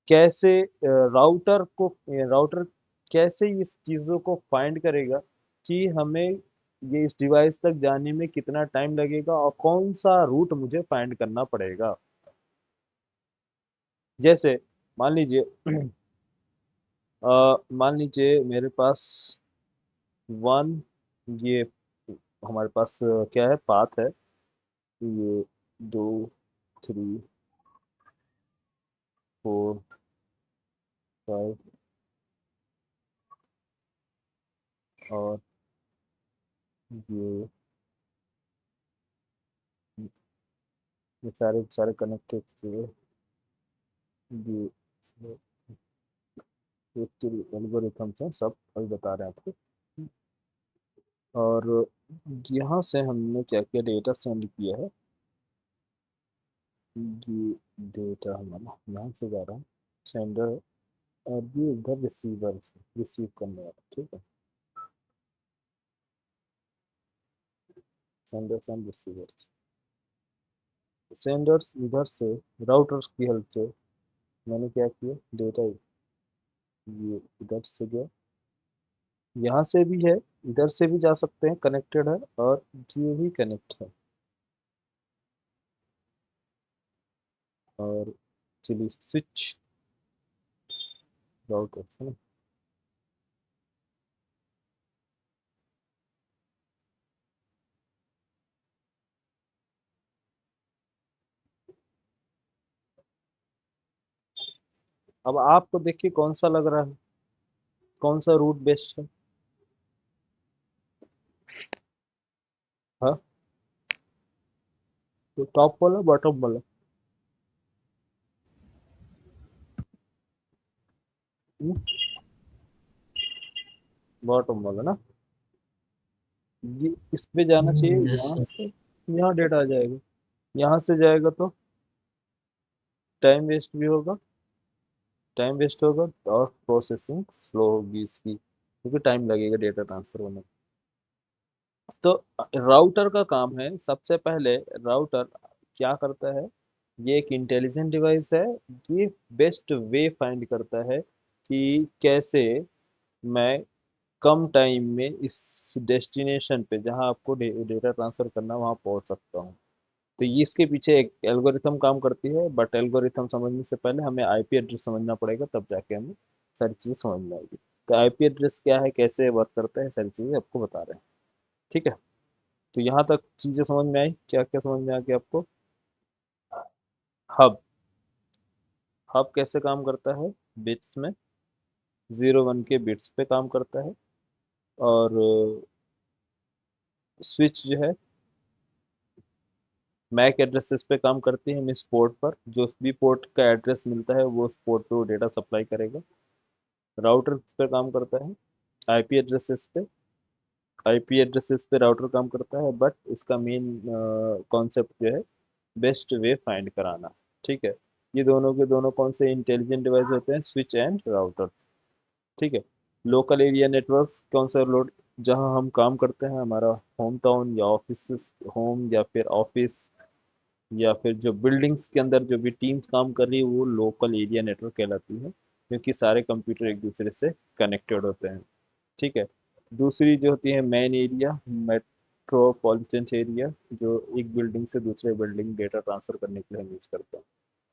A: कैसे राउटर कैसे इस चीज़ों को फाइंड करेगा, कि हमें ये इस डिवाइस तक जाने में कितना टाइम लगेगा, और कौन सा रूट मुझे फाइंड करना पड़ेगा। जैसे मान लीजिए, मान लीजिए मेरे पास वन, ये हमारे पास क्या है, पाथ है, ये 2, 3, 4, 5, और ये ये सारे सारे कनेक्टेड थे, ये एल्गोरिथम्स हैं सब, अभी बता रहे हैं आपको। और यहाँ से हमने क्या किया, डेटा सेंड किया है। ये डेटा हमारा यहाँ से जा रहा है, सेंडर है, और ये इधर रिसीवर से रिसीव करने वाला, ठीक है। सेंडर्स एंड रिसीवर्स, सेंडर्स इधर से राउटर्स की हेल्प से मैंने क्या किया, डेटा ये इधर से गया, यहाँ से भी है, इधर से भी जा सकते हैं, कनेक्टेड है, और ये भी कनेक्ट है। और चलिए स्विच राउटर्स है ना, अब आपको देखिए कौन सा लग रहा है, कौन सा रूट बेस्ट है। हाँ, तो टॉप वाला बॉटम वाला, बॉटम वाला ना, ये इस पे जाना चाहिए,
D: यस
A: यहाँ
D: सर।
A: से यहाँ डेटा आ जाएगा, यहाँ से जाएगा तो टाइम वेस्ट भी होगा, टाइम वेस्ट होगा, और प्रोसेसिंग स्लो होगी इसकी, क्योंकि टाइम लगेगा डेटा ट्रांसफर होने में। तो राउटर का काम है, सबसे पहले राउटर क्या करता है, ये एक इंटेलिजेंट डिवाइस है, ये बेस्ट वे फाइंड करता है कि कैसे मैं कम टाइम में इस डेस्टिनेशन पे जहां आपको डेटा ट्रांसफर करना वहां पहुंच सकता हूं। तो ये इसके पीछे एक एल्गोरिथम काम करती है, बट एल्गोरिथम समझने से पहले हमें आईपी एड्रेस समझना पड़ेगा, तब जाके हमें सारी चीज़ें समझ में आएगी। तो आईपी एड्रेस क्या है, कैसे वर्क करता है, सारी चीज़ें आपको बता रहे हैं, ठीक है। तो यहाँ तक चीज़ें समझ में आई, क्या क्या समझ में आ गया आपको। हब, हब कैसे काम करता है, बिट्स में 0 1 के बिट्स पे काम करता है। और स्विच जो है मैक एड्रेसेस पे काम करती है, मिस पोर्ट पर जो भी पोर्ट का एड्रेस मिलता है वो उस पोर्ट पे वो डेटा सप्लाई करेगा। राउटर पे काम करता है आईपी एड्रेसेस पे, आईपी एड्रेसेस पे राउटर काम करता है, बट इसका मेन कॉन्सेप्ट जो है बेस्ट वे फाइंड कराना, ठीक है। ये दोनों के दोनों कौन से इंटेलिजेंट डिवाइस होते हैं, स्विच एंड राउटर, ठीक है। लोकल एरिया नेटवर्क्स कौन सा लोड, जहां हम काम करते हैं, हमारा होम टाउन या ऑफिस, होम या फिर ऑफिस, या फिर जो बिल्डिंग्स के अंदर जो भी टीम्स काम कर रही है वो लोकल एरिया नेटवर्क कहलाती है, क्योंकि सारे कंप्यूटर एक दूसरे से कनेक्टेड होते हैं, ठीक है। दूसरी जो होती है मेन एरिया, मेट्रोपॉलिटन एरिया, जो एक बिल्डिंग से दूसरे बिल्डिंग डेटा ट्रांसफर करने के लिए हम यूज करते हैं।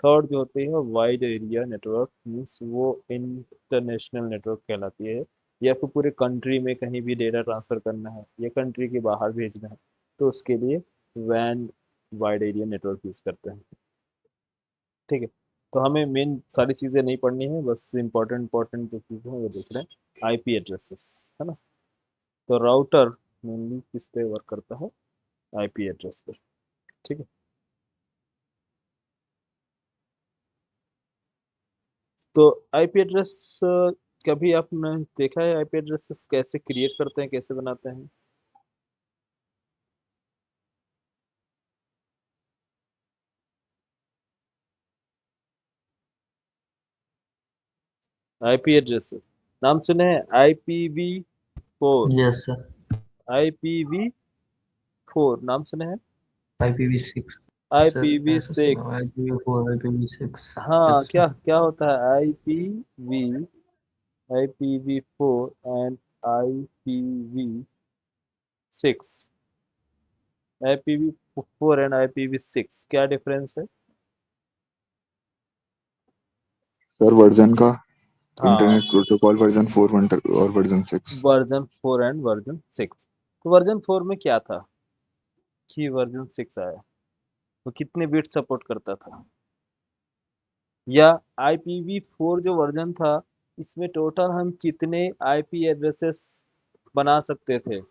A: थर्ड जो होती है वाइड एरिया नेटवर्क, मीन्स वो इंटरनेशनल नेटवर्क कहलाती है, या फिर पूरे कंट्री में कहीं भी डेटा ट्रांसफर करना है या कंट्री के बाहर भेजना है, तो उसके लिए वैन वाइड एरिया नेटवर्क यूज करते हैं, ठीक है। तो हमें मेन सारी चीज़ें नहीं पढ़नी है, बस इंपॉर्टेंट इंपॉर्टेंट जो चीज़ें हैं वो देख रहे हैं, आईपी एड्रेसेस, है ना। तो राउटर मेनली किस पे वर्क करता है, आईपी एड्रेस पर, ठीक है। तो आईपी एड्रेस कभी आपने देखा है आईपी एड्रेसेस कैसे क्रिएट करते हैं, कैसे बनाते हैं। आईपी एड्रेस नाम सुने हैं, IPv4,
D: यस सर।
A: IPv4 नाम सुने हैं,
D: IPv6 सर, ऐसा सुना हुआ है,
A: IPv6।
D: IPv4 IPv6।
A: हाँ,
D: यस
A: क्या
D: सर।
A: क्या होता है, IPv4 and IPv6, IPv4 and IPv6 क्या डिफरेंस है।
C: सर वर्जन का,
A: हाँ,
C: इंटरनेट प्रोटोकॉल वर्जन 4 और वर्जन 6।
A: Version 4 and version 6। तो वर्जन 4 में क्या था कि वर्जन 6 आया, वो कितने बिट सपोर्ट करता था, या IPv4 जो वर्जन था इसमें टोटल हम कितने आईपी एड्रेसेस बना सकते थे,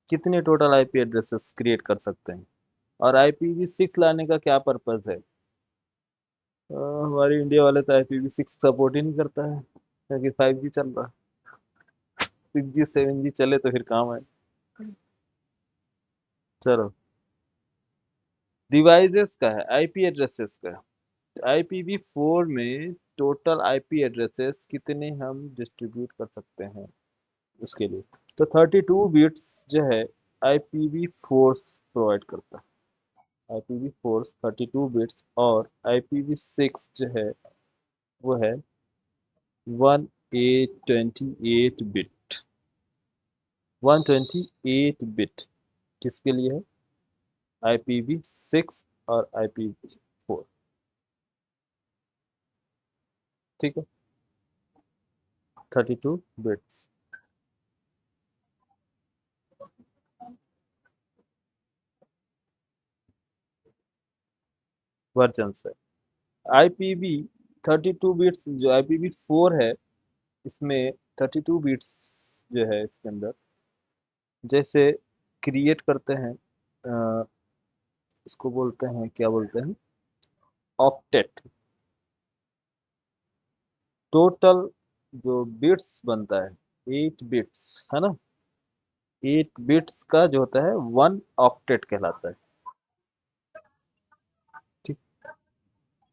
A: कितने टोटल आईपी एड्रेसेस क्रिएट कर सकते हैं। और IPv6 लाने का क्या पर्पस है, हमारे इंडिया वाले तो IPv6 सपोर्ट ही नहीं करता है, क्योंकि 5G चल रहा है। 6G 7G चले तो फिर काम है। चलो, डिवाइसेस का है, आईपी एड्रेसेस का है। IPv4 में टोटल आईपी एड्रेसेस कितने हम डिस्ट्रीब्यूट कर सकते हैं उसके लिए। तो 32 बिट्स जो है IPv4 प्रोवाइड करता है। IPv4 32 बिट्स, और IPv6 जो है वो है 128 बिट। 128 बिट किसके लिए है? IPv6 और IPv4। ठीक है, 32 बिट्स वर्जन है। IPv 32 बिट्स जो IPv4 है, इसमें 32 बिट्स जो है इसके अंदर जैसे क्रिएट करते हैं, इसको बोलते हैं, क्या बोलते हैं, ऑक्टेट। टोटल जो बिट्स बनता है 8 बिट्स है ना, 8 बिट्स का जो होता है 1 ऑक्टेट कहलाता है। ठीक,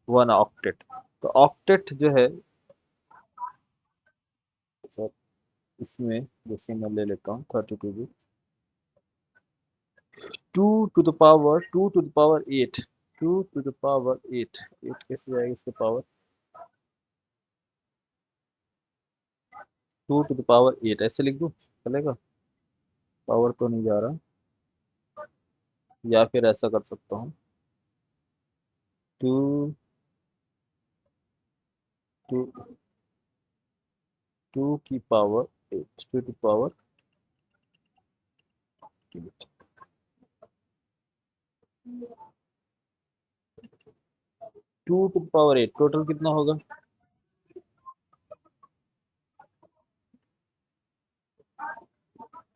A: 1 ऑक्टेट। तो ऑक्टेट जो है सर, इसमें जैसे मैं ले लेता हूँ 32 bit, 2 to the power 8, 2 to the power 8, 8 कैसे जाएगा इसके पावर, 2 to the power 8 ऐसे लिख दूँ चलेगा? पावर तो नहीं जा रहा, या फिर ऐसा कर सकता हूँ, 2 टू 2 की power 8, 2 to the power 8 total कितना होगा?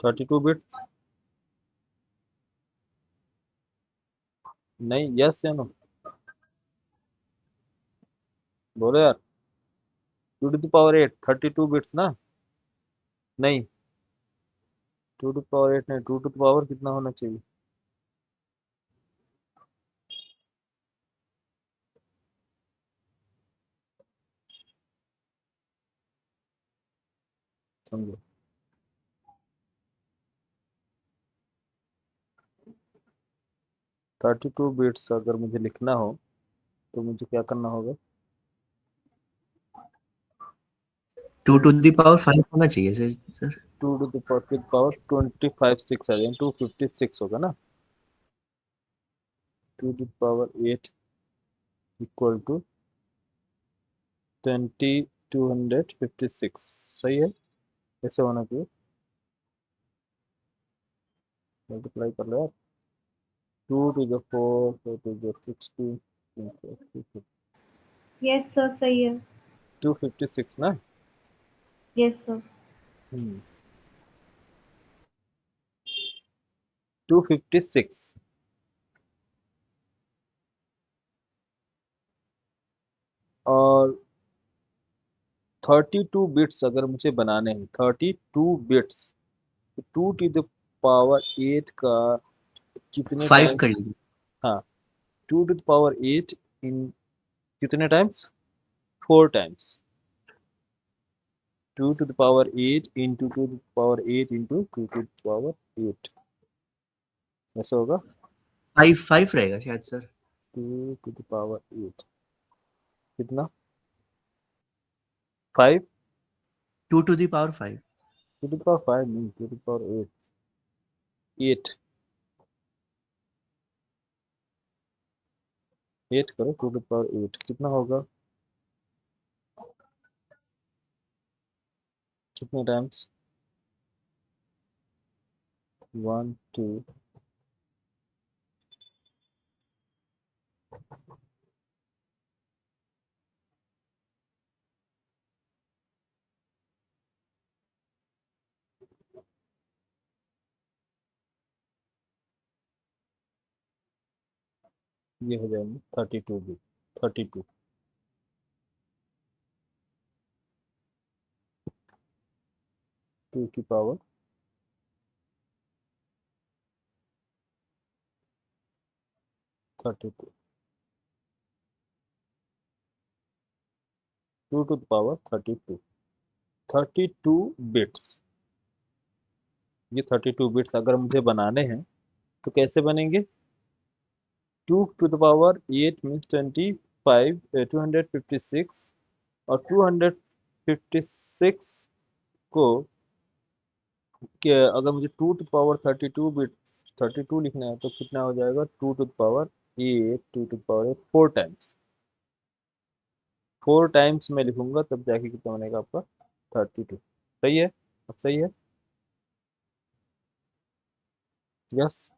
A: 32 बिट्स। नहीं, यस या नो, बोलो यार। 2 to the power 8 32 बिट्स ना? नहीं, 2 to the power 8 नहीं, 2 to the power कितना होना चाहिए? समझो, 32 बिट्स अगर मुझे लिखना हो तो मुझे क्या करना होगा?
B: 2 to the power 5 होना चाहिए सर।
A: 2 to the power 6 आ जाएगा, 256 होगा ना। 2 to the power 8 equal to 2256, सही है, ऐसे होना चाहिए। मल्टीप्लाई कर लो यार, 2 to the 4, 4 to the 60,
E: yes sir, सही है।
A: 256 ना।
E: Yes sir.
A: 256 और 32 बिट्स अगर मुझे बनाने हैं, 32 बिट्स, 2 to the power 8 का कितने
B: 5 कर
A: टाइम्स?
B: लीजिए।
A: हाँ, 2 to the power 8 इन कितने times? 4 times. 2 to the power 8 into 2 to the power 8 into 2 to the power 8, ऐसा होगा।
B: 5 रहेगा शायद सर।
A: 2 to the power 8 कितना? 5,
B: 2 to the power 5।
A: 2 to the power 5 नहीं, 2 to the power 8, 8, 8 करो, 2 to the power 8 कितना होगा? कितने टाइम्स? 1 2, ये हो जाएंगे 32 बिट, 32, 2 2 की power 32, 2 to the power 32 bits. ये 32 बिट्स अगर मुझे बनाने हैं तो कैसे बनेंगे? 2 to the power 8 मीन्स 25, 256, और 256 को अगर मुझे 2 to the power 32 बिट्स 32 लिखना है तो कितना हो जाएगा? 2 to the power 8, 2 to the power 8, 4 times. 4 times में लिखूंगा तब जाके कितना बनेगा आपका? 32। सही है? अब सही है? यस।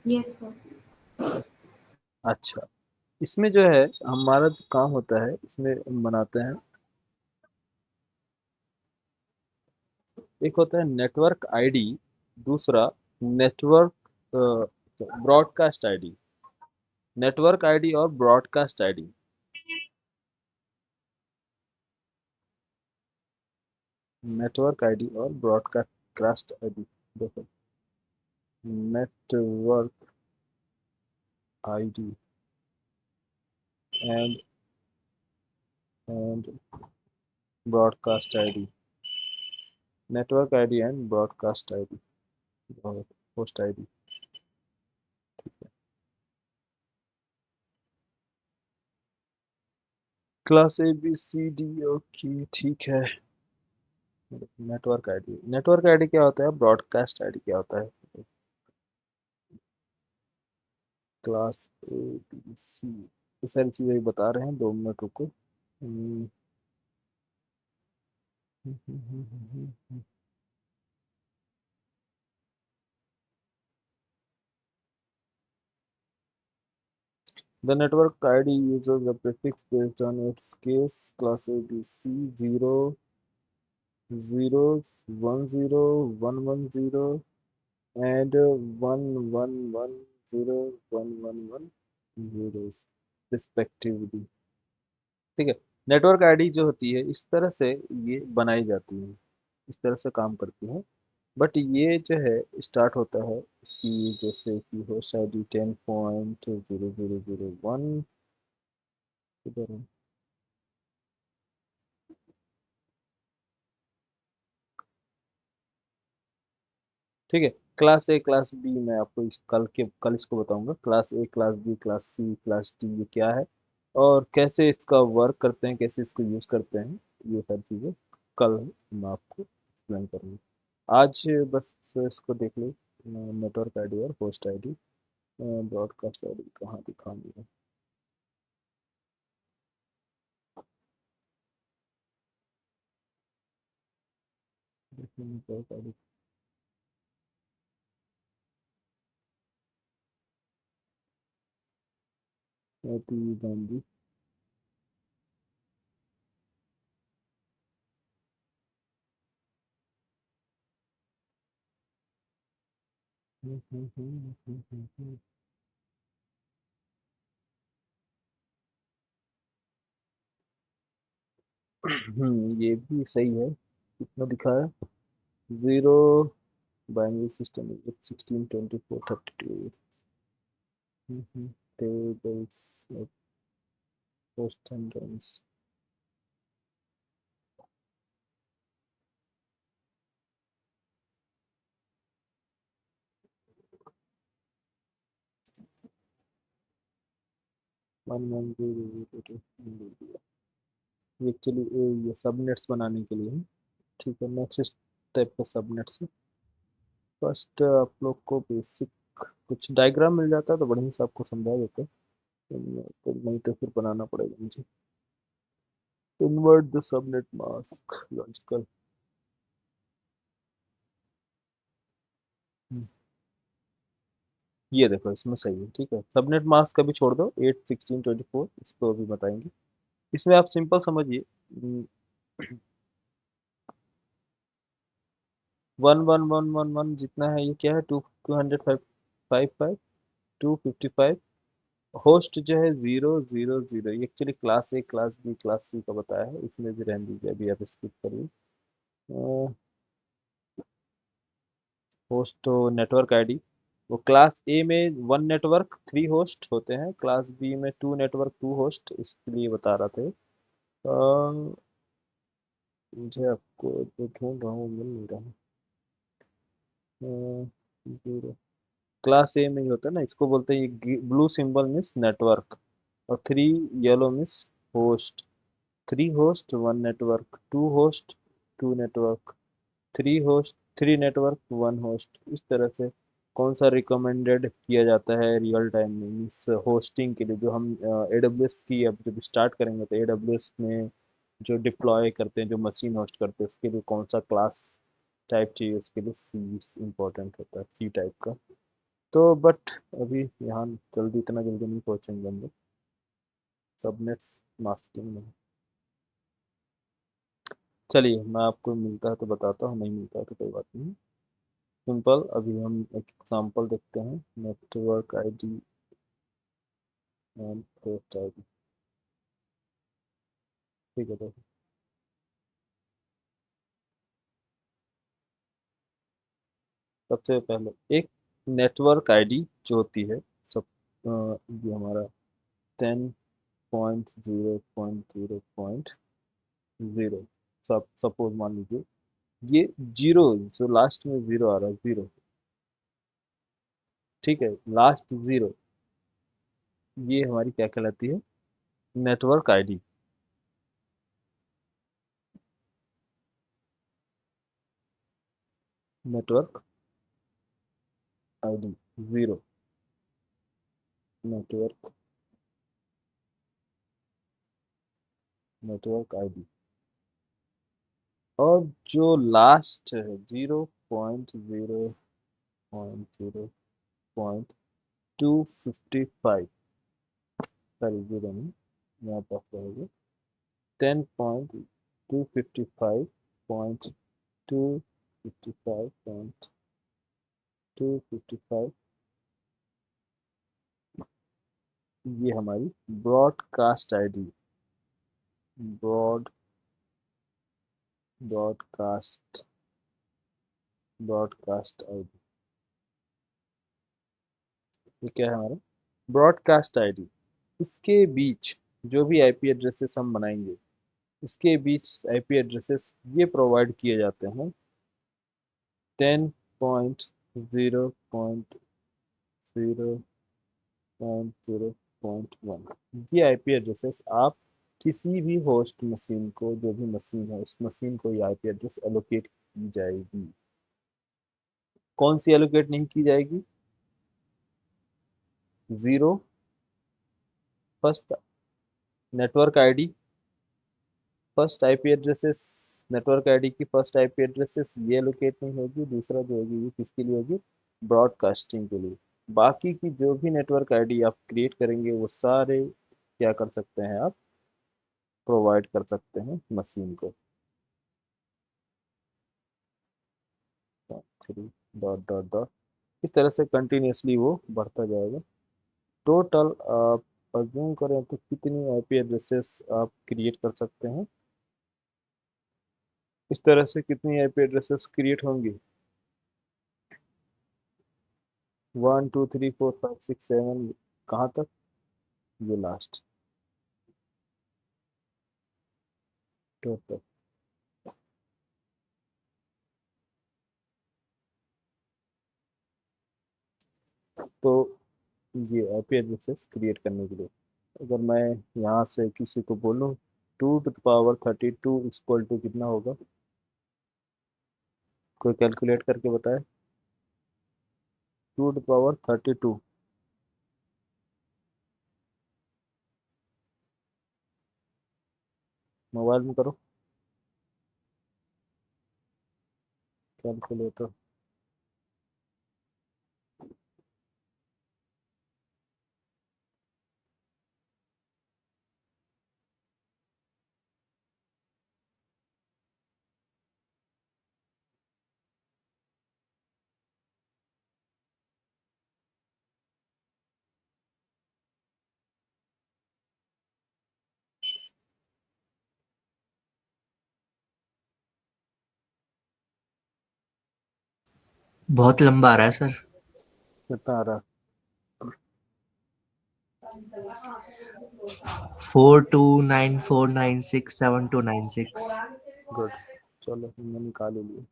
E: Yes, sir.
A: अच्छा, इसमें जो है हमारा जो काम होता है इसमें बनाते हैं, एक होता है नेटवर्क आईडी, दूसरा network broadcast ID. Network ID और ब्रॉडकास्ट आईडी। नेटवर्क आईडी और ब्रॉडकास्ट आईडी। देखो, network ID and broadcast ID. Network ID and broadcast ID, host ID. Class A B C D, okay ठीक है। नेटवर्क आईडी क्या होता है? ब्रॉडकास्ट आईडी क्या होता है? क्लास ए बी सी, ये सारी चीजें बता रहे हैं, 2 मिनट रुको। The network ID uses a prefix based on its case. Class ABC 0, 0, 10, 110, and 1110, 111 respectively. ठीक है। नेटवर्क आईडी जो होती है इस तरह से ये बनाई जाती है, इस तरह से काम करती है। बट ये जो है स्टार्ट होता है इसकी, जैसे कि होस्ट आई डी 10.0001, इधर है। ठीक है। क्लास ए क्लास बी मैं आपको कल इसको बताऊंगा। Class A class B class C class D ये क्या है और कैसे इसका वर्क करते हैं, कैसे इसको यूज करते हैं, ये सारी चीज़ें कल मैं आपको एक्सप्लेन करूँगा। आज बस इसको देख लो, नेटवर्क आईडी और होस्ट आईडी, ब्रॉडकास्ट आईडी कहाँ दिखाऊंगी? Network ID Gandhi. ये भी सही है। कितना दिखाया? 0 binary system 16 24 32 tables of host and runs। Actually ये सबनेट्स बनाने के लिए है। ठीक है, नेक्स्ट टाइप का सबनेट्स है। फर्स्ट आप लोग को बेसिक कुछ डायग्राम मिल जाता है तो बढ़िया से आपको समझा देते हैं, तो नहीं तो फिर बनाना पड़ेगा मुझे। Invert the subnet mask logical. ये देखो इसमें सही है। ठीक है, सबनेट मास्क कभी छोड़ दो, 8 16 24 इसको अभी बताएंगे। इसमें आप सिंपल समझिए, 11111 जितना है ये क्या है? 255 255। होस्ट जो है 000, ये actually class A class B class C का बताया है, इसमें भी रहने दीजिए, अभी आप स्किप करिए। होस्ट तो नेटवर्क आईडी, वो क्लास ए में 1 नेटवर्क 3 होस्ट होते हैं, क्लास बी में 2 नेटवर्क 2 होस्ट, इसके लिए बता रहा थे। मुझे आपको जो ढूंढ रहा हूँ मिल नहीं रहा। जीरो क्लास ए में ही होता है ना, इसको बोलते हैं, ये ब्लू सिंबल मीन्स नेटवर्क, और 3 yellow means host. 3 host 1 network, 2 host 2 network, 3 host 3 network 1 host. इस तरह से कौन सा रिकमेंडेड किया जाता है रियल टाइम में, मीन्स होस्टिंग के लिए, जो हम AWS की अब जब स्टार्ट करेंगे तो AWS में जो डिप्लॉय करते हैं, जो मशीन होस्ट करते हैं, उसके लिए कौन सा क्लास टाइप चाहिए, उसके लिए सी इम्पोर्टेंट होता है, सी टाइप का। तो बट अभी यहाँ जल्दी, इतना जल्दी नहीं पहुँचेंगे हम लोग, सबनेट्स मास्किंग में। चलिए मैं आपको मिलता है तो बताता हूँ, नहीं मिलता है तो कोई बात नहीं। सिंपल, अभी हम एक एग्जांपल देखते हैं, network ID and host ID. ठीक है, तो सबसे पहले एक नेटवर्क आईडी जो होती है, सब ये हमारा 10.0.0.0, सब सपोज मान लीजिए ये जीरो, जो लास्ट में जीरो आ रहा है, जीरो, ठीक है, लास्ट जीरो, ये हमारी क्या कहलाती है, network ID. Network ID zero, network network ID. और जो लास्ट है 0.0.0.255, सॉरी जीरो नहीं, यहाँ पास रहेगा 10.255.255.255, ये हमारी broadcast ID, broad broadcast broadcast ID, ये क्या है हमारा ब्रॉडकास्ट आईडी। इसके बीच जो भी आईपी एड्रेसेस हम बनाएंगे, इसके बीच आईपी एड्रेसेस ये प्रोवाइड किए जाते हैं 10.0.0.1। ये आईपी एड्रेसेस आप किसी भी होस्ट मशीन को, जो भी मशीन है उस मशीन को ये आईपी एड्रेस एलोकेट की जाएगी। कौन सी एलोकेट नहीं की जाएगी, zero first network ID, first IP addresses, network ID की फर्स्ट आईपी एड्रेसेस ये एलोकेट नहीं होगी। दूसरा जो होगी ये किसके लिए होगी, ब्रॉडकास्टिंग के लिए। बाकी की जो भी नेटवर्क आईडी आप क्रिएट करेंगे वो सारे क्या कर सकते हैं, आप प्रोवाइड कर सकते हैं मशीन को। 3 ... इस तरह से कंटिन्यूसली वो बढ़ता जाएगा। टोटल आप अज्यूम करें तो कितनी आईपी एड्रेसेस आप क्रिएट कर सकते हैं, इस तरह से कितनी आईपी एड्रेसेस क्रिएट होंगी, 1 2 3 4 5 6 7, कहाँ तक, ये लास्ट टोटल। तो ये आईपी एड्रेसेस क्रिएट करने के लिए, अगर मैं यहाँ से किसी को बोलूँ 2 to the power 32 equal to कितना होगा, कोई कैलकुलेट करके बताए। 2 to the power 32, मोबाइल में करो कैलकुलेटर।
B: बहुत लंबा आ रहा है सर।
A: कितना आ रहा?
B: 4294967296।
A: गुड, चलो हमने निकाल ही लिया।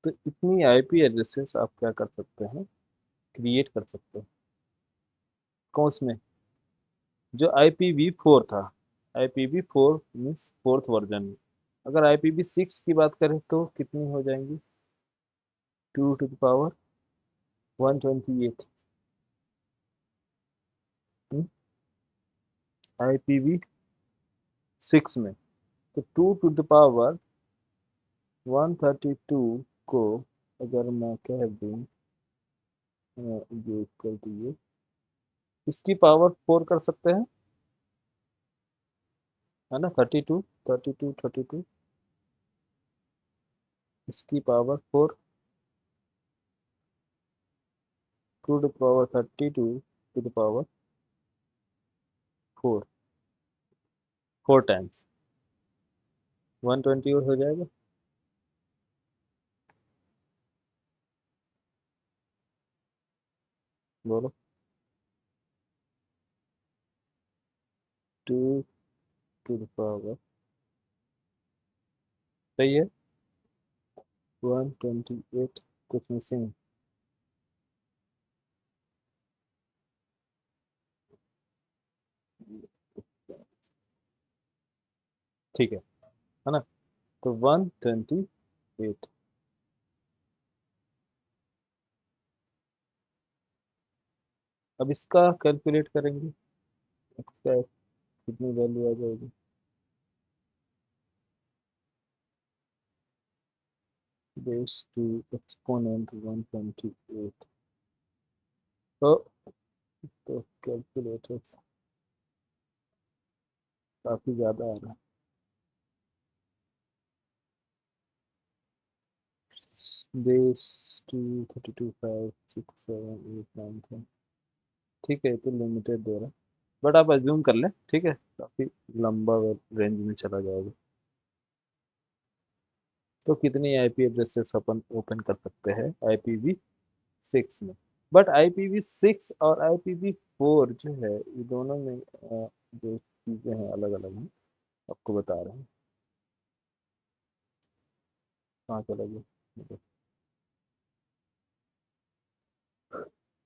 A: तो इतनी आईपी एड्रेसेस आप क्या कर सकते हैं, क्रिएट कर सकते हैं। कौन उसमें जो IPv4 था, IPv4 मीन्स फोर्थ वर्जन। अगर IPv6 की बात करें तो कितनी हो जाएंगी? 2 to the power 128। IPv6 में तो 2 to the power 132 को अगर मैं कह दूं ये कर दिए, इसकी पावर 4 कर सकते हैं, है ना? 32 इसकी power 4, 2 to the power 32 to the power 4, 4 times 120 और हो जाएगा। बोलो। 2 to the power, सही है। 128 कुछ मिसिंग। ठीक है ना? तो 128। अब इसका कैलकुलेट करेंगे, इसका कितनी वैल्यू आ जाएगी? Base two exponent 128। तो कैलकुलेटर काफी ज्यादा आ रहा है। Base two 32 5 6 7 8 9 10। ठीक है, ये तो लिमिटेड दे रहा है, बट आप अज्यूम कर लें, ठीक है, काफी लंबा रेंज में चला जाएगा। तो कितनी आईपी एड्रेसेस अपन ओपन कर सकते हैं IPv6 में? बट IPv6 और IPv4 जो है, ये दोनों में जो चीज़ें हैं अलग अलग हैं, आपको बता रहे हैं। कहाँ चला गया?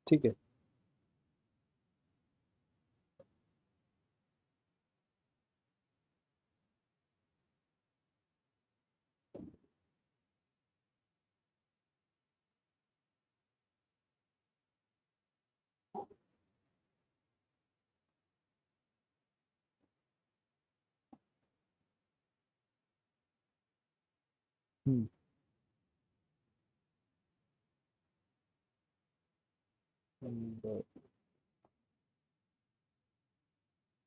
A: ठीक है। हम्म, and,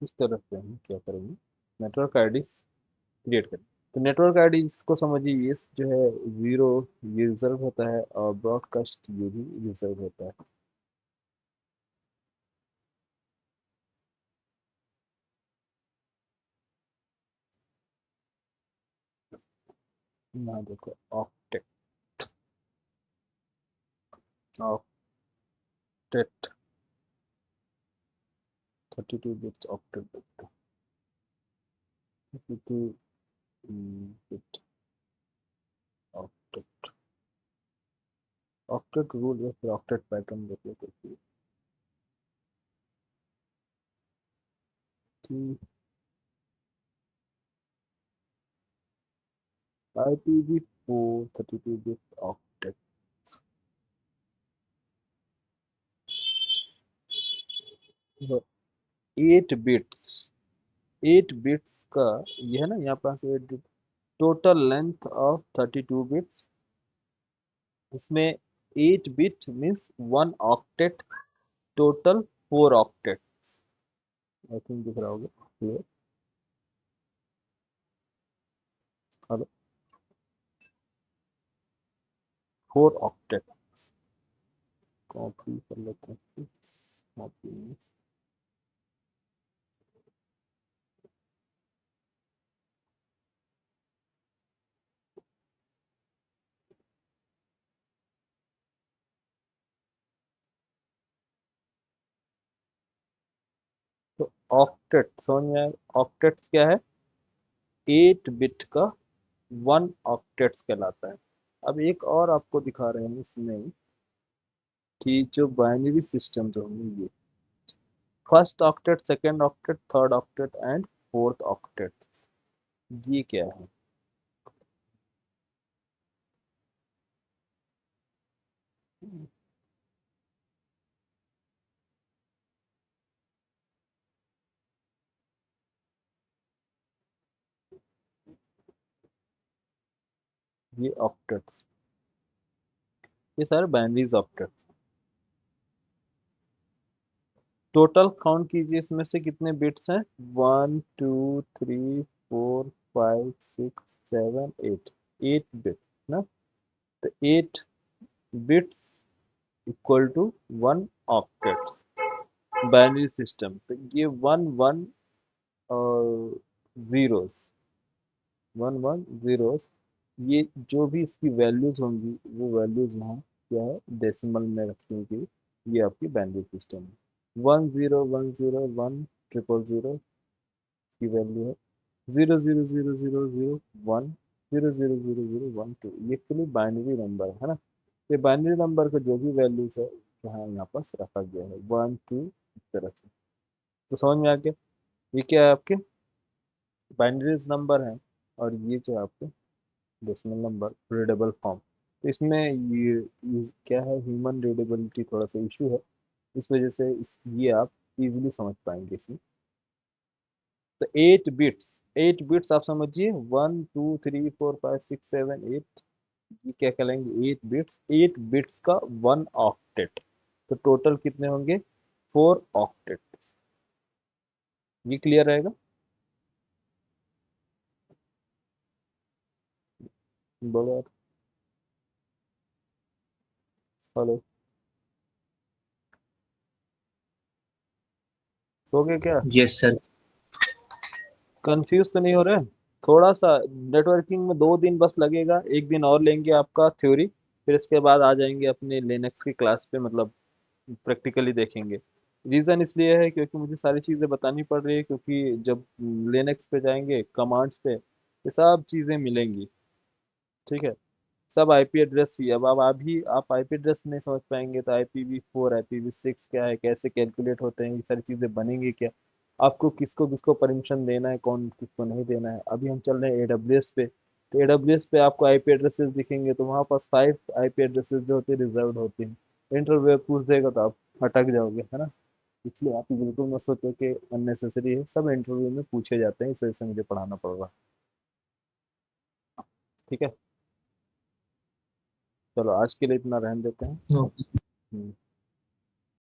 A: इस तरफ से हम क्या करेंगे, नेटवर्क आईडी क्रिएट करें। तो नेटवर्क आईडी इसको समझिए, ये जो है 0 ये रिजर्व होता है, और ब्रॉडकास्ट ये भी रिजर्व होता है। यहाँ देखो octet, octet 32 bits octet, 32 bit octet, octet rule या फिर ऑक्टेट पैटर्न देख लो कुछ भी। IPv4 32 bit octet, 8 bits, 8 bits का ये है ना, यहाँ पास 8 bit, total length of 32 bits. इसमें 8 bit means 1 octet, total 4 octet. I think दिख रहा होगा क्लियर। Hello, 4 octet. कॉपी कर लेते हैं, कॉपी। ऑक्टेट समझ में आया? ऑक्टेट क्या है? 8 बिट का 1 ऑक्टेट्स कहलाता है। अब एक और आपको दिखा रहे हैं इसमें कि जो बाइनरी सिस्टम जो होंगे, ये first octet, second octet, third octet and fourth octet, ये क्या है? ये ऑक्टेट्स, ये सारे बाइनरीज ऑक्टेट्स। टोटल काउंट कीजिए, इसमें से कितने बिट्स हैं? 1 2 3 4 5 6 7 8, 8 बिट्स ना। तो 8 bits equal to 1 octets binary system. तो ये 1 1 और जीरोस, 1 1 जीरोस, ये जो भी इसकी वैल्यूज होंगी वो वैल्यूज यहाँ क्या है, डेसिमल में रखेंगे। ये आपकी बाइनरी सिस्टम है। 1 0 1 0 1 0 0 की वैल्यू है। 0 0 0 0 0 1 0 0 0 0 1 2, ये एक्चुअली बाइनरी नंबर है ना। ये बाइनरी नंबर का जो भी वैल्यूज है यहाँ पास रखा गया है 1 2 इस तरह से। तो समझ में आ गया? ये क्या है आपके बाइनरीज नंबर है, और ये जो है आपके डेसिमल नंबर रीडेबल फॉर्म। तो इसमें ये क्या है, ह्यूमन रीडेबिलिटी थोड़ा सा इशू है, इस वजह से ये आप इजीली समझ पाएंगे इसमें। तो 8 बिट्स आप समझिए, 1 2 3 4 5 6 7 8, ये क्या कहलाएंगे? 8 बिट्स। 8 बिट्स का 1 ऑक्टेट, तो टोटल कितने होंगे? 4 ऑक्टेट। ये क्लियर रहेगा? बोलो यार। हेलो, हो गया क्या?
B: Yes sir.
A: कंफ्यूज तो नहीं हो रहे? थोड़ा सा नेटवर्किंग में 2 दिन बस लगेगा, एक दिन और लेंगे आपका थ्योरी, फिर इसके बाद आ जाएंगे अपने लिनक्स की क्लास पे, मतलब प्रैक्टिकली देखेंगे। रीज़न इसलिए है क्योंकि मुझे सारी चीज़ें बतानी पड़ रही है, क्योंकि जब लिनक्स पे जाएंगे कमांड्स पे ये सब चीज़ें मिलेंगी। ठीक है, सब आईपी एड्रेस ही। अब अभी आप आईपी एड्रेस नहीं समझ पाएंगे तो IPv4 IPv6 क्या है, कैसे कैलकुलेट होते हैं, ये सारी चीज़ें बनेंगी क्या, आपको किसको किसको परमिशन देना है, कौन किसको नहीं देना है। अभी हम चल रहे हैं AWS पे, तो AWS पे आपको आईपी एड्रेसेस दिखेंगे, तो वहाँ पास 5 आईपी एड्रेसेस जो होते हैं रिजर्व होते हैं। इंटरव्यू पूछ देगा तो आप अटक जाओगे, है ना। इसलिए आप बिल्कुल मत सोचो कि अननेसेसरी है, सब इंटरव्यू में पूछे जाते हैं, इस वजह से मुझे पढ़ाना पड़ रहा है। ठीक है, चलो आज के लिए इतना रहने देते हैं।
D: ओके।
A: हम्म।